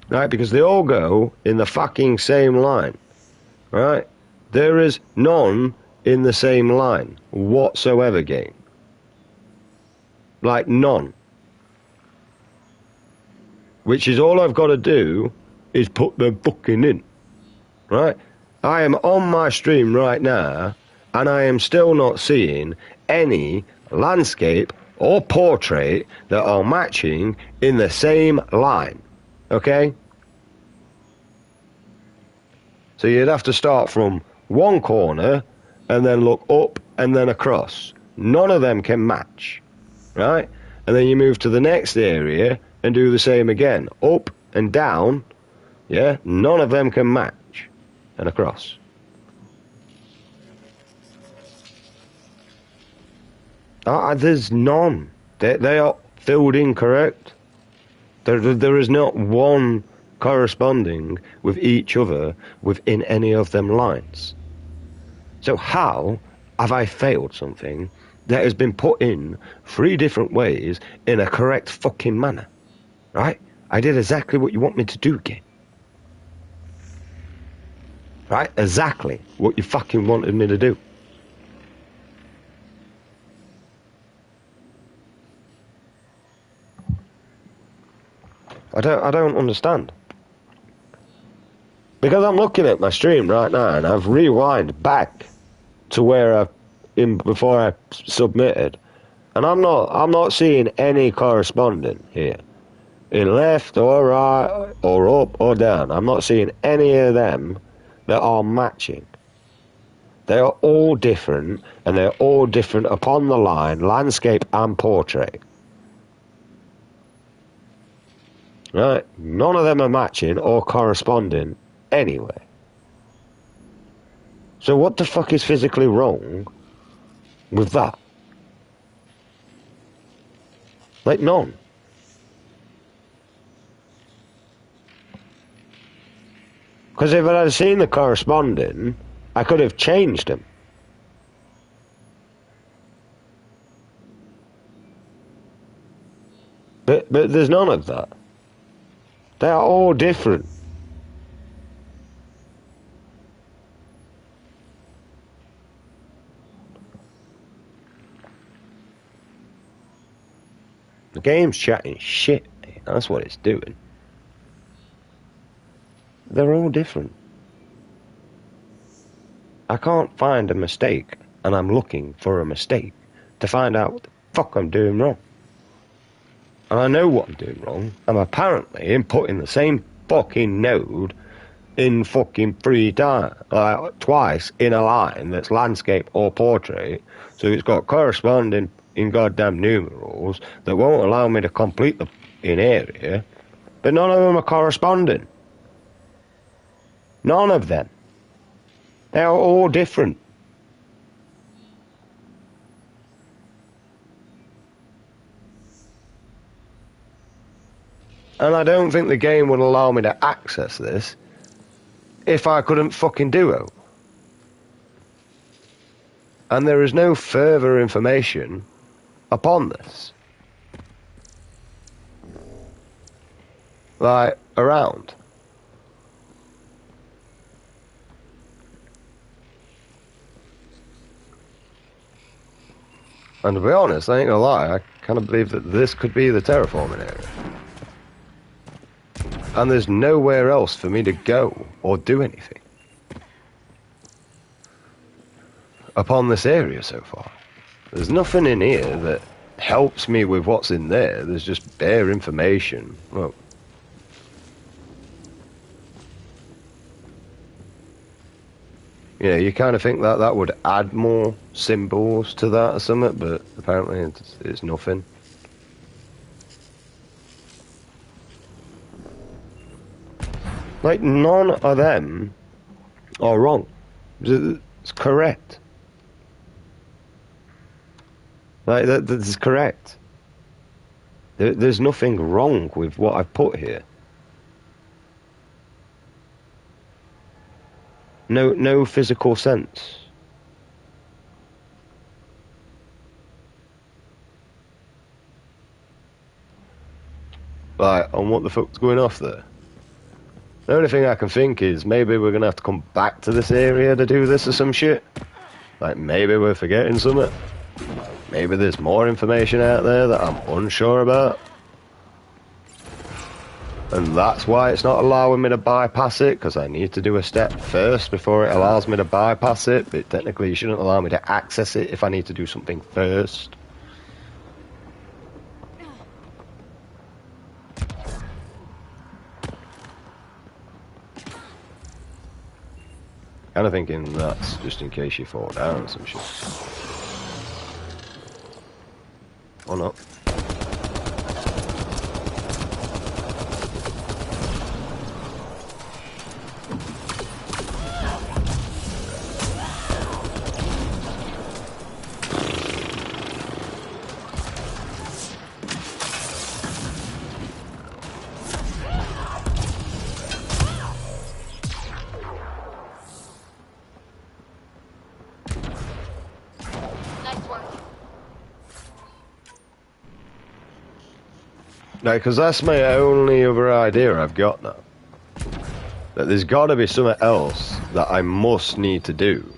Right, because they all go in the fucking same line. Right? There is none in the same line whatsoever, game. Like, none. Which is all I've got to do is put them fucking in. Right? I am on my stream right now, and I am still not seeing any landscape or portrait that are matching in the same line. Okay? So you'd have to start from one corner and then look up and then across. None of them can match, right? And then you move to the next area and do the same again. Up and down, yeah? None of them can match. And across. There's none. They are filled incorrect. There is not one corresponding with each other within any of them lines. So how have I failed something that has been put in 3 different ways in a correct fucking manner? Right? I did exactly what you want me to do, game. Right? Exactly what you fucking wanted me to do. I don't understand. Because I'm looking at my stream right now and I've rewind back to where before I submitted, and I'm not seeing any corresponding here. In left or right or up or down. I'm not seeing any of them that are matching. They are all different, and they're all different upon the line, landscape and portrait. Right? None of them are matching or corresponding anyway. So what the fuck is physically wrong with that? Like, none. Because if I had seen the corresponding, I could have changed them. But there's none of that. They are all different. The game's chatting shit, man. That's what it's doing. They're all different. I can't find a mistake, and I'm looking for a mistake to find out what the fuck I'm doing wrong. And I know what I'm doing wrong. I'm apparently inputting the same fucking node in fucking 3 times, twice in a line that's landscape or portrait, so it's got corresponding in goddamn numerals that won't allow me to complete the in area, but none of them are corresponding. None of them. They are all different. And I don't think the game would allow me to access this if I couldn't fucking duo. And there is no further information upon this. Like, around. And to be honest, I ain't gonna lie, I kind of believe that this could be the terraforming area. And there's nowhere else for me to go or do anything upon this area so far. There's nothing in here that helps me with what's in there. There's just bare information. Well, yeah, you kind of think that that would add more symbols to that or something, but apparently it's nothing. Like, none of them are wrong. It's correct. Like, that's correct. There's nothing wrong with what I've put here. No physical sense. Like, on what the fuck's going off there? The only thing I can think is maybe we're gonna have to come back to this area to do this or some shit. Like, maybe we're forgetting something. Maybe there's more information out there that I'm unsure about. And that's why it's not allowing me to bypass it, because I need to do a step first before it allows me to bypass it. But technically you shouldn't allow me to access it if I need to do something first. Kind of thinking that's just in case you fall down or some shit. Or not. No, because that's my only other idea I've got now. That there's got to be something else that I must need to do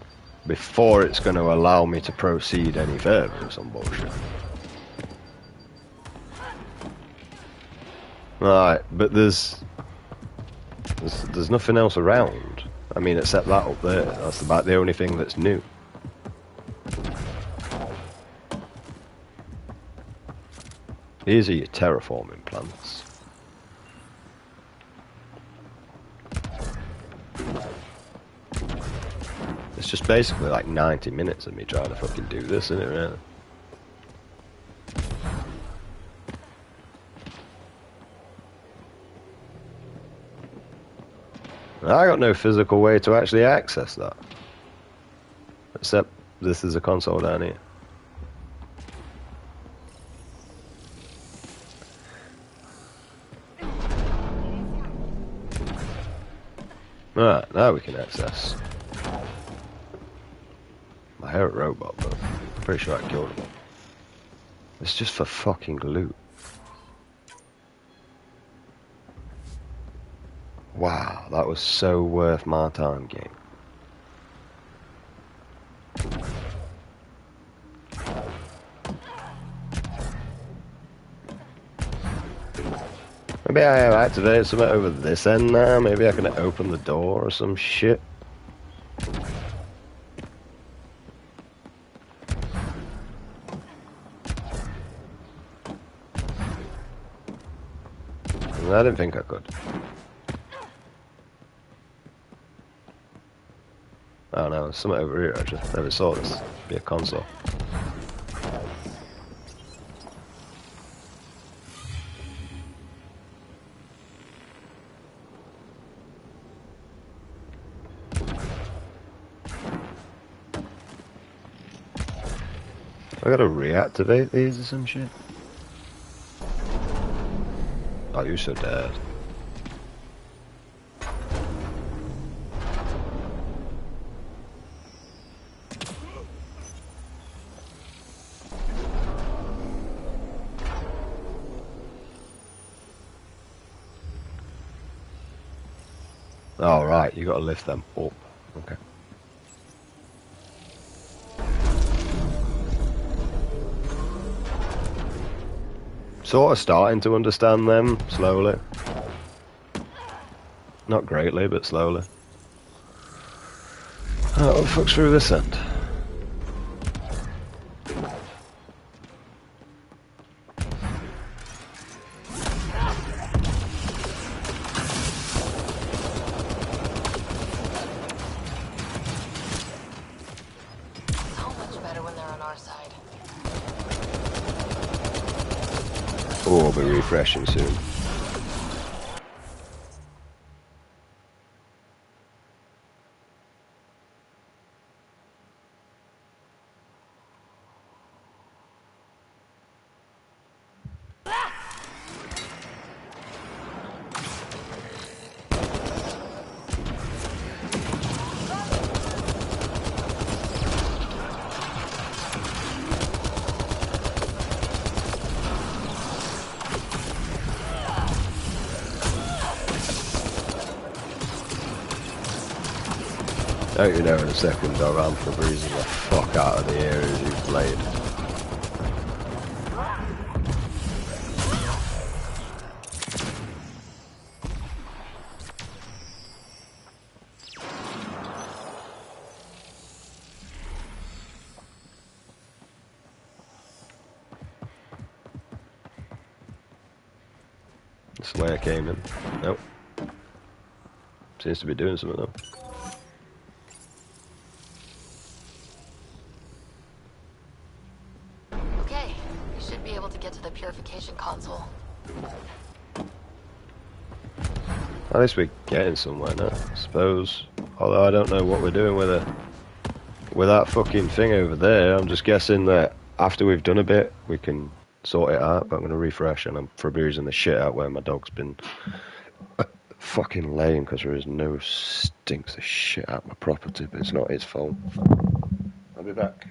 before it's going to allow me to proceed any further or some bullshit. Right, but there's nothing else around. I mean, except that up there. That's about the only thing that's new. These are your terraforming plants. It's just basically like 90 minutes of me trying to fucking do this, isn't it, really? I got no physical way to actually access that. Except this is a console down here. Alright, now we can access. I hear a robot, but I'm pretty sure I killed him. It's just for fucking loot. Wow, that was so worth my time, game. Maybe I have activated something over this end now. Maybe I can open the door or some shit. I didn't think I could. Oh no, there's something over here. I just never saw this. Be a console. I gotta reactivate these or some shit. Oh, you're so dead. Oh, right, you gotta lift them up. Okay. Sort of starting to understand them, slowly. Not greatly, but slowly. Oh, what the fuck's through this end? Oh, I'll be refreshing soon. Don't you know in a second I'll run for breezing the fuck out of the areas you've played. That's the way I came in. Nope. Seems to be doing something though. Okay, you should be able to get to the purification console. At least we're getting somewhere now, I suppose. Although I don't know what we're doing with it. With that fucking thing over there, I'm just guessing that after we've done a bit, we can sort it out. But I'm going to refresh, and I'm Februzing the shit out where my dog's been fucking laying because there is no stinks the shit out of my property, but it's not his fault. I'll be back.